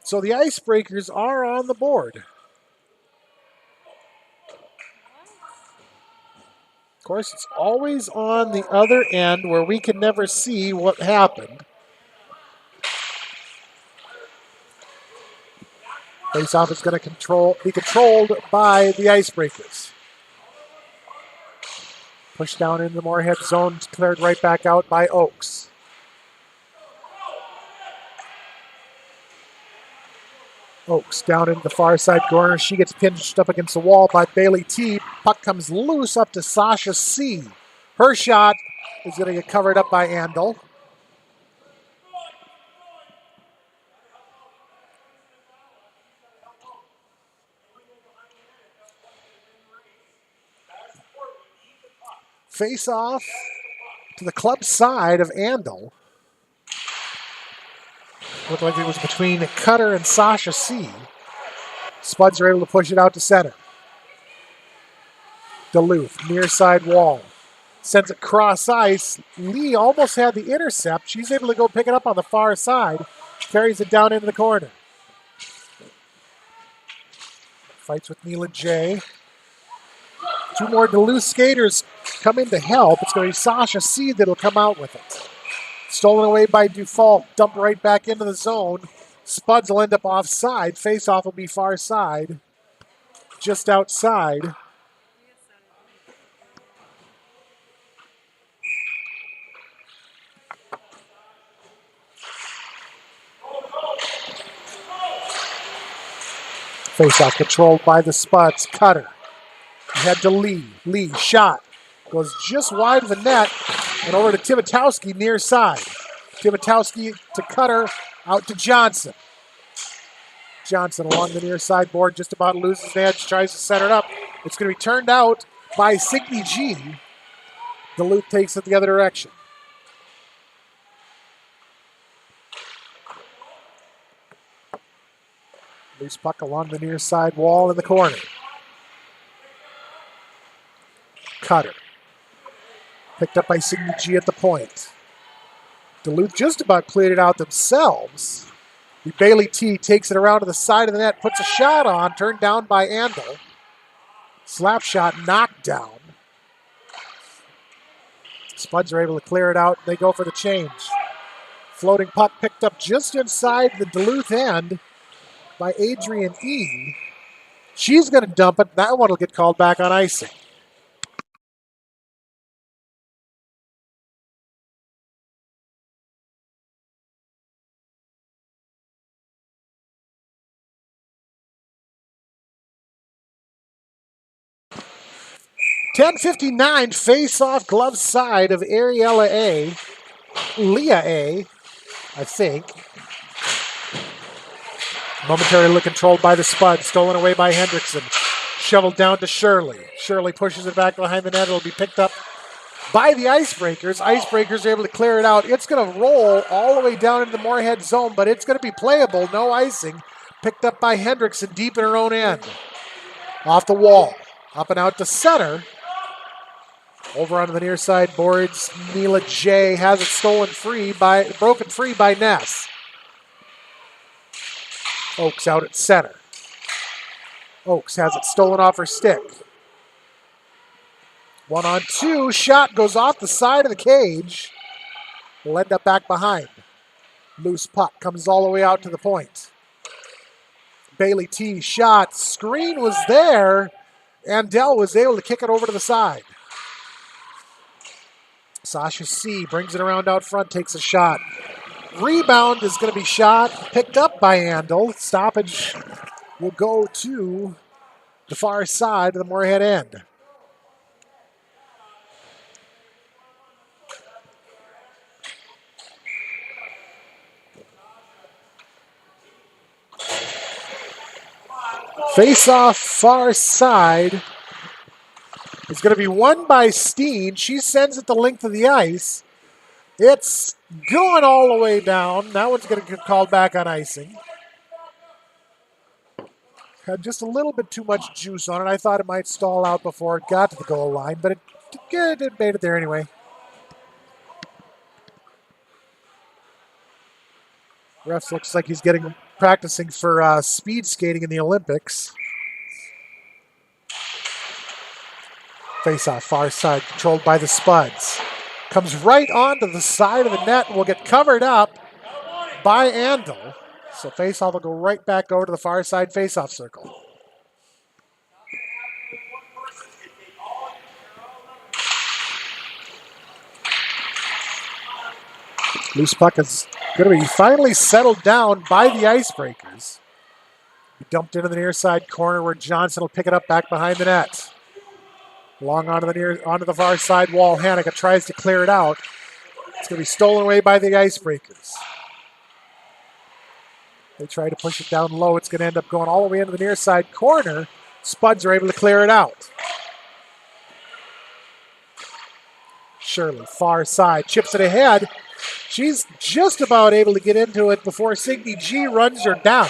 So the Icebreakers are on the board. Of course, it's always on the other end where we can never see what happened. Faceoff is going to be controlled by the Icebreakers. Pushed down into the Moorhead zone, cleared right back out by Oaks. Oaks down in the far side corner. She gets pinched up against the wall by Bailey T. Puck comes loose up to Sasha C. Her shot is going to get covered up by Andel. Face off to the club side of Andel. Looked like it was between Cutter and Sasha C. Spuds are able to push it out to center. Duluth, near side wall. Sends it cross ice. Lee almost had the intercept. She's able to go pick it up on the far side. Carries it down into the corner. Fights with Neela J. Two more Duluth skaters come in to help. It's going to be Sasha C that'll come out with it. Stolen away by Dufault. Dumped right back into the zone. Spuds will end up offside. Face-off will be far side. Just outside. Face-off controlled by the Spuds. Cutter. Head to Lee. Lee, shot. Goes just wide of the net and over to Tibitowski near side. Tibitowski to Cutter, out to Johnson. Johnson along the near side board, just about loses the edge, tries to set it up. It's going to be turned out by Signe G. Duluth takes it the other direction. Loose puck along the near side wall in the corner. Cutter. Picked up by Signe G at the point. Duluth just about cleared it out themselves. The Bailey T takes it around to the side of the net, puts a shot on, turned down by Andel. Slap shot knocked down. Spuds are able to clear it out. They go for the change. Floating puck picked up just inside the Duluth end by Adrian E. She's going to dump it. That one will get called back on icing. .10:59 face-off glove side of Ariella A. Leah A, I think. Momentarily controlled by the Spud. Stolen away by Hendrickson. Shoveled down to Shirley. Shirley pushes it back behind the net. It'll be picked up by the Icebreakers. Icebreakers are able to clear it out. It's going to roll all the way down into the Moorhead zone, but it's going to be playable. No icing. Picked up by Hendrickson deep in her own end. Off the wall. Up and out to center. Over onto the near side boards, Neela J has it broken free by Ness. Oaks out at center. Oaks has it stolen off her stick. 1-on-2, shot goes off the side of the cage. Will end up back behind. Loose puck comes all the way out to the point. Bailey T shot. Screen was there. Andell was able to kick it over to the side. Sasha C brings it around out front, takes a shot. Rebound is going to be shot, picked up by Andell. Stoppage will go to the far side of the Moorhead end. Face-off far side is going to be won by Steen. She sends it the length of the ice. It's going all the way down. That one's going to get called back on icing. Had just a little bit too much juice on it. I thought it might stall out before it got to the goal line, but it made it there anyway. Refs looks like he's practicing for speed skating in the Olympics. Face-off far side, controlled by the Spuds. Comes right onto the side of the net and will get covered up by Andell. So face-off will go right back over to the far side face-off circle. Loose puck is going to be finally settled down by the Icebreakers. He dumped into the near side corner where Johnson will pick it up back behind the net. Long onto the far side wall. Hanukkah tries to clear it out. It's going to be stolen away by the Icebreakers. They try to push it down low. It's going to end up going all the way into the near side corner. Spuds are able to clear it out. Shirley, far side, chips it ahead. She's just about able to get into it before Signe G runs her down.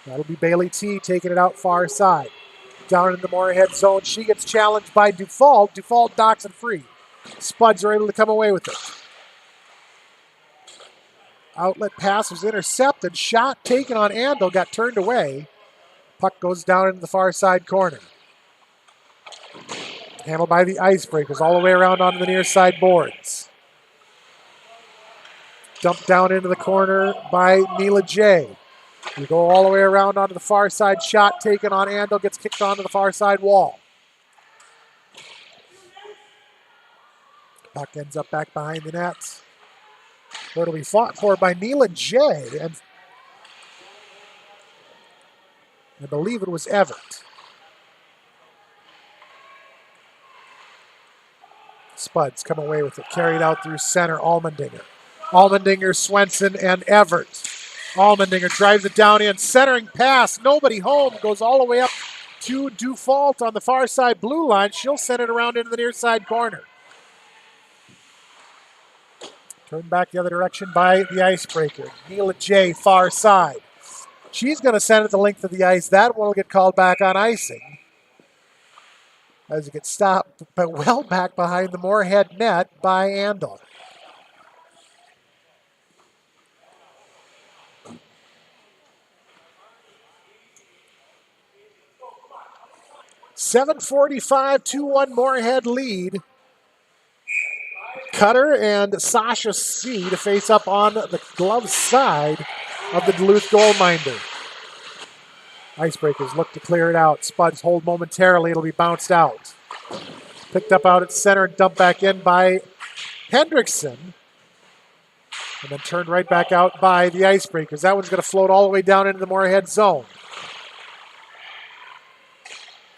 That'll be Bailey T taking it out far side. Down in the Moorhead zone, she gets challenged by Dufault. Dufault docks it free. Spuds are able to come away with it. Outlet pass was intercepted. Shot taken on Andell, got turned away. Puck goes down into the far side corner. Handled by the Icebreakers all the way around onto the near side boards. Dumped down into the corner by Neela J. We go all the way around onto the far side. Shot taken on Andell, gets kicked onto the far side wall. Puck ends up back behind the net. Where it'll be fought for by Neela J. And I believe it was Everett. Spuds come away with it. Carried out through center, Allmendinger. Allmendinger, Swenson, and Everett. Allmendinger drives it down in. Centering pass. Nobody home. Goes all the way up to Dufault on the far side blue line. She'll send it around into the near side corner. Turned back the other direction by the Icebreaker. Neela J, far side. She's going to send it the length of the ice. That one will get called back on icing. As it gets stopped, but well back behind the Moorhead net by Andell. .745, 2-1 Moorhead lead. Cutter and Sasha C to face up on the glove side of the Duluth goalminder. Icebreakers look to clear it out. Spuds hold momentarily. It'll be bounced out. Picked up out at center and dumped back in by Hendrickson. And then turned right back out by the Icebreakers. That one's going to float all the way down into the Moorhead zone.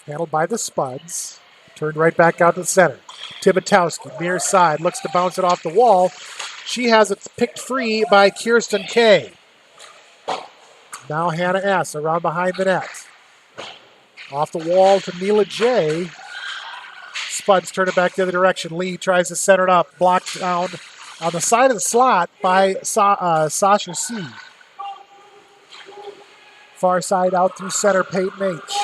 Handled by the Spuds. Turned right back out to the center. Tibitowski, near side, looks to bounce it off the wall. She has it picked free by Kirsten K. Now Hannah S. around behind the net. Off the wall to Neela J. Spuds turn it back the other direction. Lee tries to center it up. Blocked down on the side of the slot by Sasha C. Far side out through center, Peyton H.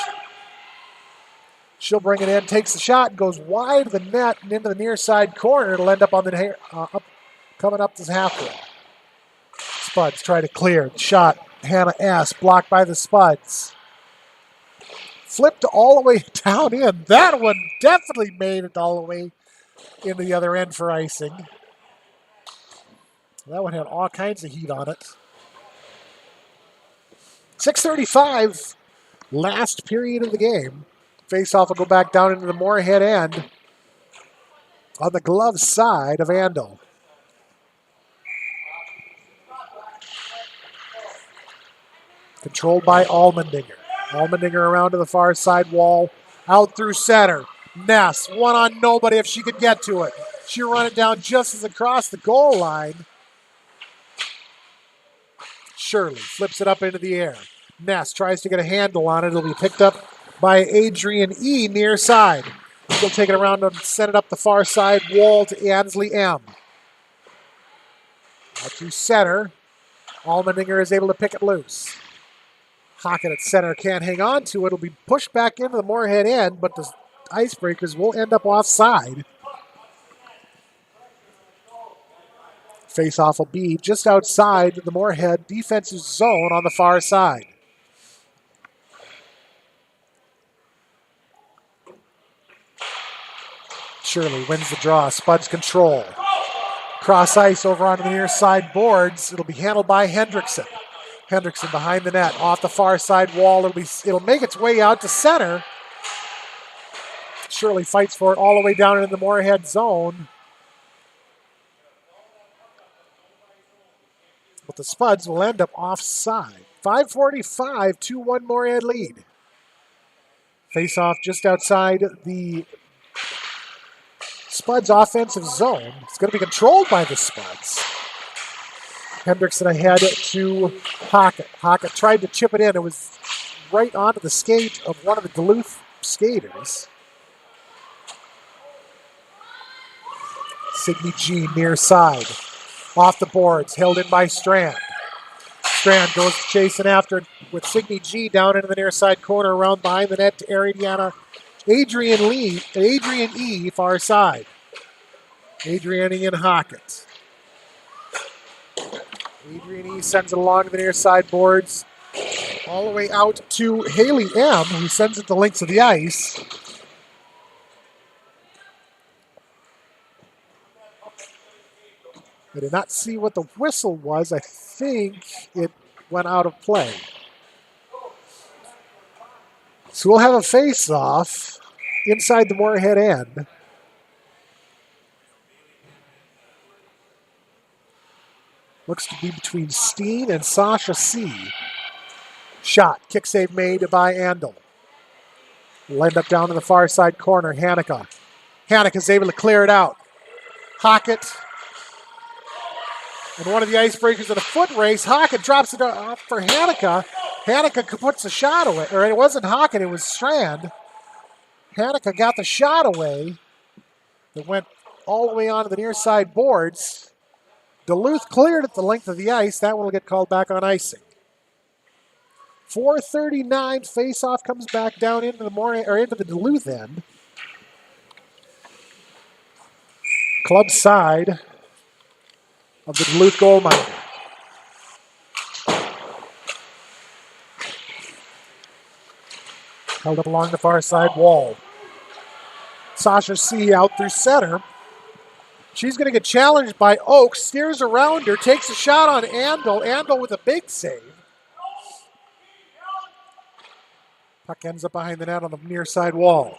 She'll bring it in, takes the shot, goes wide of the net and into the near side corner. It'll end up on the coming up to halfway. Spuds try to clear. Shot, Hannah S. blocked by the Spuds. Flipped all the way down in. That one definitely made it all the way into the other end for icing. That one had all kinds of heat on it. 6:35, last period of the game. Faceoff will go back down into the Moorhead end on the glove side of Andel. Controlled by Allmendinger. Allmendinger around to the far side wall, out through center. Ness, one on nobody if she could get to it. She'll run it down just as across the goal line. Shirley flips it up into the air. Ness tries to get a handle on it. It'll be picked up by Adrian E. near side. He'll take it around and send it up the far side wall to Ansley M. Out to center. Allmendinger is able to pick it loose. Hockett at center can't hang on to it. It'll be pushed back into the Moorhead end, but the Icebreakers will end up offside. Faceoff will be just outside the Moorhead defensive zone on the far side. Shirley wins the draw. Spuds control. Cross ice over onto the near side boards. It'll be handled by Hendrickson. Hendrickson behind the net, off the far side wall. It'll make its way out to center. Shirley fights for it all the way down into the Moorhead zone. But the Spuds will end up offside. 5:45, 2-1 Moorhead lead. Face-off just outside the Spuds offensive zone. It's going to be controlled by the Spuds. Hendrickson ahead to Hockett. Hockett tried to chip it in. It was right onto the skate of one of the Duluth skaters. Signe G near side. Off the boards, held in by Strand. Strand goes chasing after it with Signe G down into the near side corner, around behind the net to Adrian E, far side. Adrian E and Hockett. Adrian E sends it along the near side boards, all the way out to Haley M, who sends it the length of the ice. I did not see what the whistle was. I think it went out of play. So we'll have a face-off inside the Moorhead end. Looks to be between Steen and Sasha C. Shot. Kick save made by Andel. Will end up down in the far side corner. Hanukkah. Hanukkah's able to clear it out. Hockett. And one of the Icebreakers in a foot race. Hockett drops it off for Hanukkah. Hanukkah puts the shot away. Or it wasn't Hockett, it was Strand. Hanukkah got the shot away. It went all the way onto the near side boards. Duluth cleared at the length of the ice. That one will get called back on icing. 4:39. Face-off comes back down into the Duluth end. Club side of the Duluth goal miner. Held up along the far side wall. Sasha C out through center. She's going to get challenged by Oaks, steers around her, takes a shot on Andel. Andel with a big save. Puck ends up behind the net on the near side wall.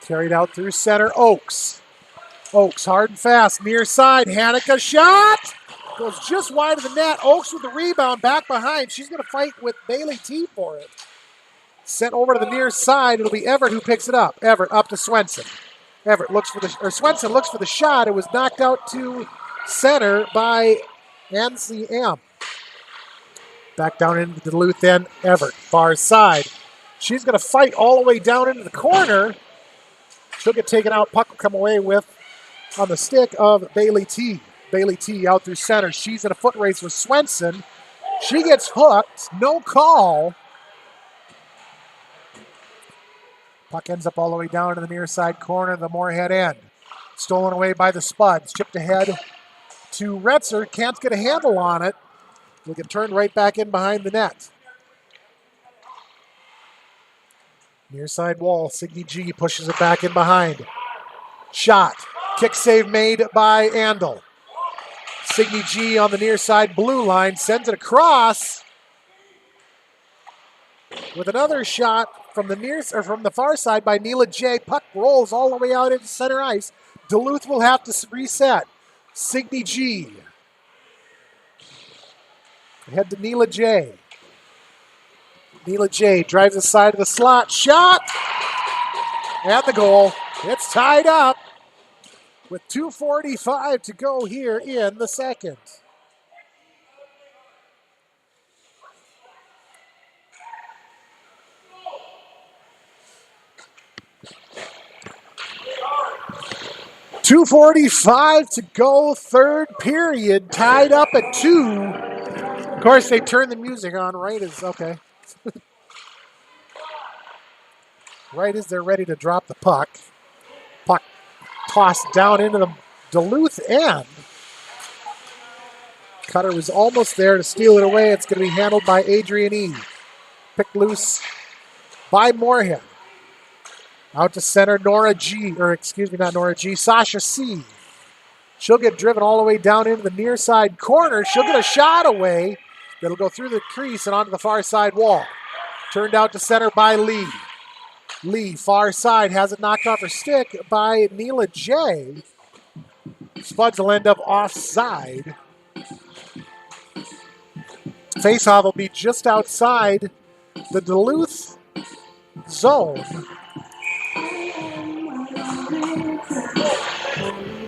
Carried out through center, Oaks. Oaks hard and fast, near side, Hanukkah shot! Goes just wide of the net. Oaks with the rebound, back behind. She's going to fight with Bailey T for it. Sent over to the near side. It'll be Everett who picks it up. Everett up to Swenson. Swenson looks for the shot. It was knocked out to center by Nancy M. Back down into the Duluth end. Everett, far side. She's going to fight all the way down into the corner. She'll get taken out. Puck will come away with on the stick of Bailey T. Bailey T out through center. She's in a foot race with Swenson. She gets hooked. No call. Puck ends up all the way down to the near side corner of the Moorhead end. Stolen away by the Spuds. Chipped ahead to Retzer. Can't get a handle on it. Will get turned right back in behind the net. Near side wall. Signe G pushes it back in behind. Shot. Kick save made by Andel. Signe G on the near side blue line, sends it across with another shot from the far side by Neela J. Puck rolls all the way out into center ice. Duluth will have to reset. Signe G. Head to Neela J. Neela J drives the side of the slot. Shot! And the goal. It's tied up with 2:45 to go here in the second. .245 to go, third period, tied up at 2. Of course, they turn the music on right as, okay. Right as they're ready to drop the puck. Puck tossed down into the Duluth end. Cutter was almost there to steal it away. It's going to be handled by Adrian E. Picked loose by Moorhead. Out to center, Sasha C. She'll get driven all the way down into the near side corner. She'll get a shot away that'll go through the crease and onto the far side wall. Turned out to center by Lee. Lee, far side, has it knocked off her stick by Neela J. Spuds will end up offside. Faceoff will be just outside the Duluth zone.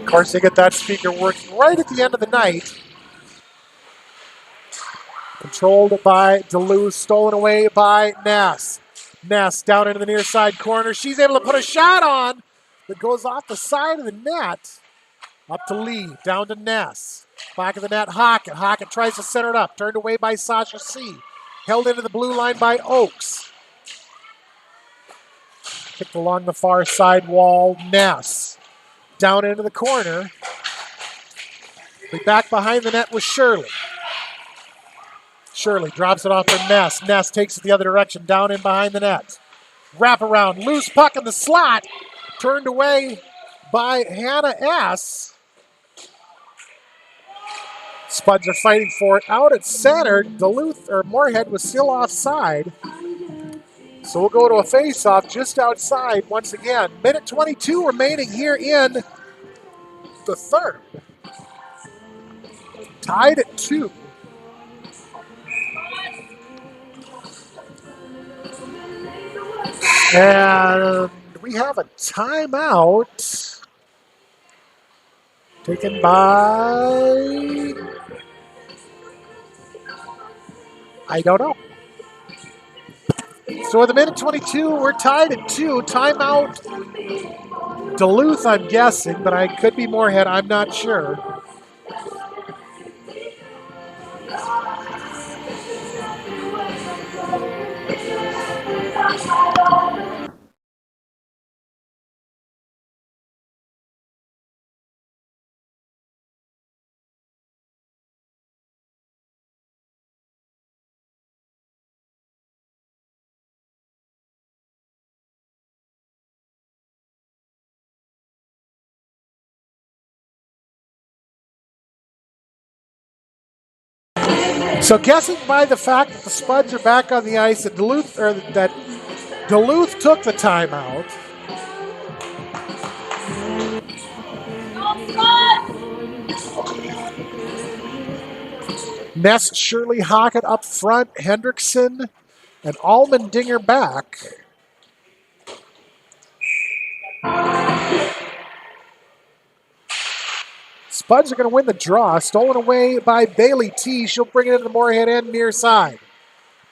Of course, they get that speaker working right at the end of the night. Controlled by Duluth, stolen away by Ness. Ness down into the near side corner. She's able to put a shot on that goes off the side of the net. Up to Lee, down to Ness. Back of the net, Hockett. Hockett tries to center it up. Turned away by Sasha C. Held into the blue line by Oakes. Kicked along the far side wall, Ness. Down into the corner. Back behind the net was Shirley. Shirley drops it off for Ness. Ness takes it the other direction, down in behind the net. Wrap around, loose puck in the slot. Turned away by Hannah S. Spuds are fighting for it out at center. Moorhead was still offside. So we'll go to a face-off just outside once again. Minute 22 remaining here in the third. Tied at 2. And we have a timeout taken by, I don't know. So with a minute 22, we're tied at 2. Timeout Duluth, I'm guessing, but I could be Moorhead, I'm not sure. So guessing by the fact that the Spuds are back on the ice, that Duluth took the timeout. Ness, Shirley, Hockett up front, Hendrickson, and Allmendinger back. Spuds are going to win the draw. Stolen away by Bailey T. She'll bring it into the Moorhead end near side.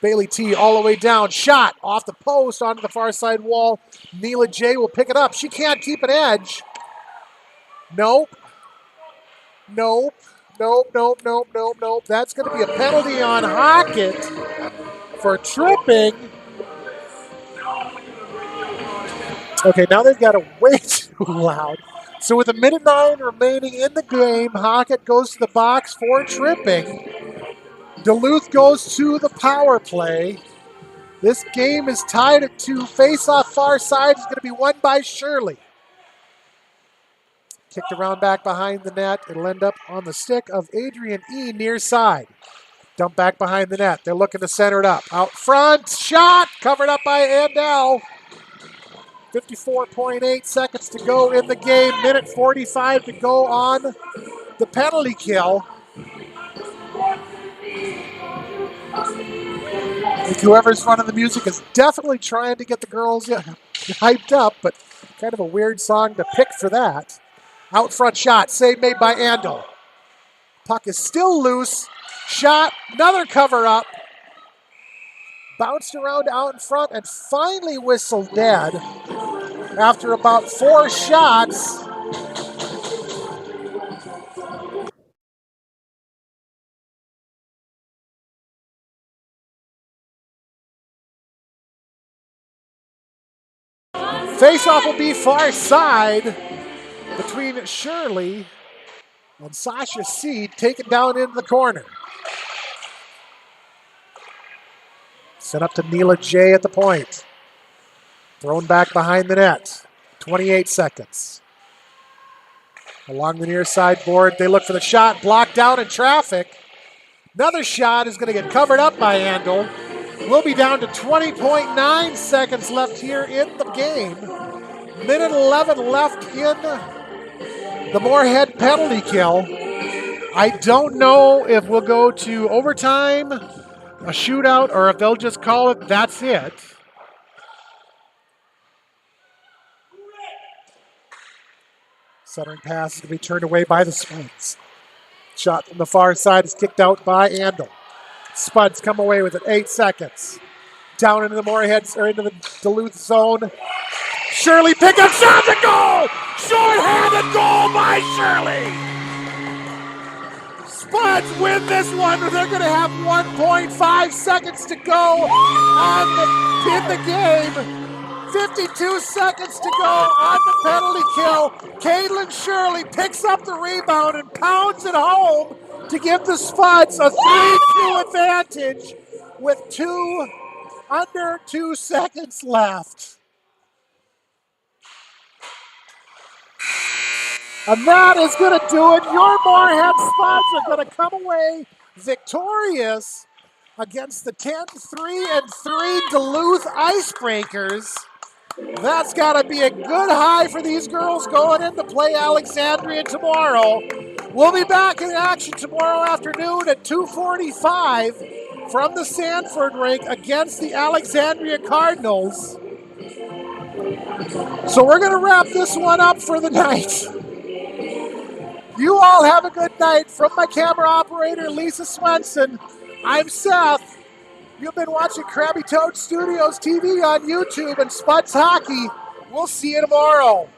Bailey T. all the way down. Shot off the post onto the far side wall. Neela J. will pick it up. She can't keep an edge. Nope. That's going to be a penalty on Hockett for tripping. Okay, now they've got it way too loud. So with a minute 9 remaining in the game, Hockett goes to the box for tripping. Duluth goes to the power play. This game is tied at 2. Face-off far side is going to be won by Shirley. Kicked around back behind the net. It'll end up on the stick of Adrian E. near side. Dump back behind the net. They're looking to center it up. Out front, shot, covered up by Andel. 54.8 seconds to go in the game. Minute 45 to go on the penalty kill. I think whoever's running the music is definitely trying to get the girls hyped up, but kind of a weird song to pick for that. Out front shot, save made by Andel. Puck is still loose. Shot, another cover up. Bounced around out in front and finally whistled dead after about 4 shots. Face-off will be far side between Shirley and Sasha Seed, taken down into the corner. Sent up to Neela J at the point. Thrown back behind the net. 28 seconds. Along the near side board, they look for the shot, blocked out in traffic. Another shot is going to get covered up by Andel. We'll be down to 20.9 seconds left here in the game. Minute 11 left in the Moorhead penalty kill. I don't know if we'll go to overtime, a shootout, or if they'll just call it, that's it. Centering pass is going to be turned away by the Spuds. Shot from the far side is kicked out by Andel. Spuds come away with it, 8 seconds. Down into the Moorheads, or into the Duluth zone. Shirley pickup shot to goal! Short-handed goal by Shirley! Spuds win this one. They're going to have 1.5 seconds to go in the game. 52 seconds to go on the penalty kill. Caitlin Shirley picks up the rebound and pounds it home to give the Spuds a 3-2 advantage with under 2 seconds left. And that is going to do it. Your Moorhead Spuds are going to come away victorious against the 10-3-3 Duluth Icebreakers. That's got to be a good high for these girls going in to play Alexandria tomorrow. We'll be back in action tomorrow afternoon at 2:45 from the Sanford rink against the Alexandria Cardinals. So we're going to wrap this one up for the night. You all have a good night. From my camera operator, Lisa Swenson, I'm Seth. You've been watching Krabby Toad Studios TV on YouTube and Spuds Hockey. We'll see you tomorrow.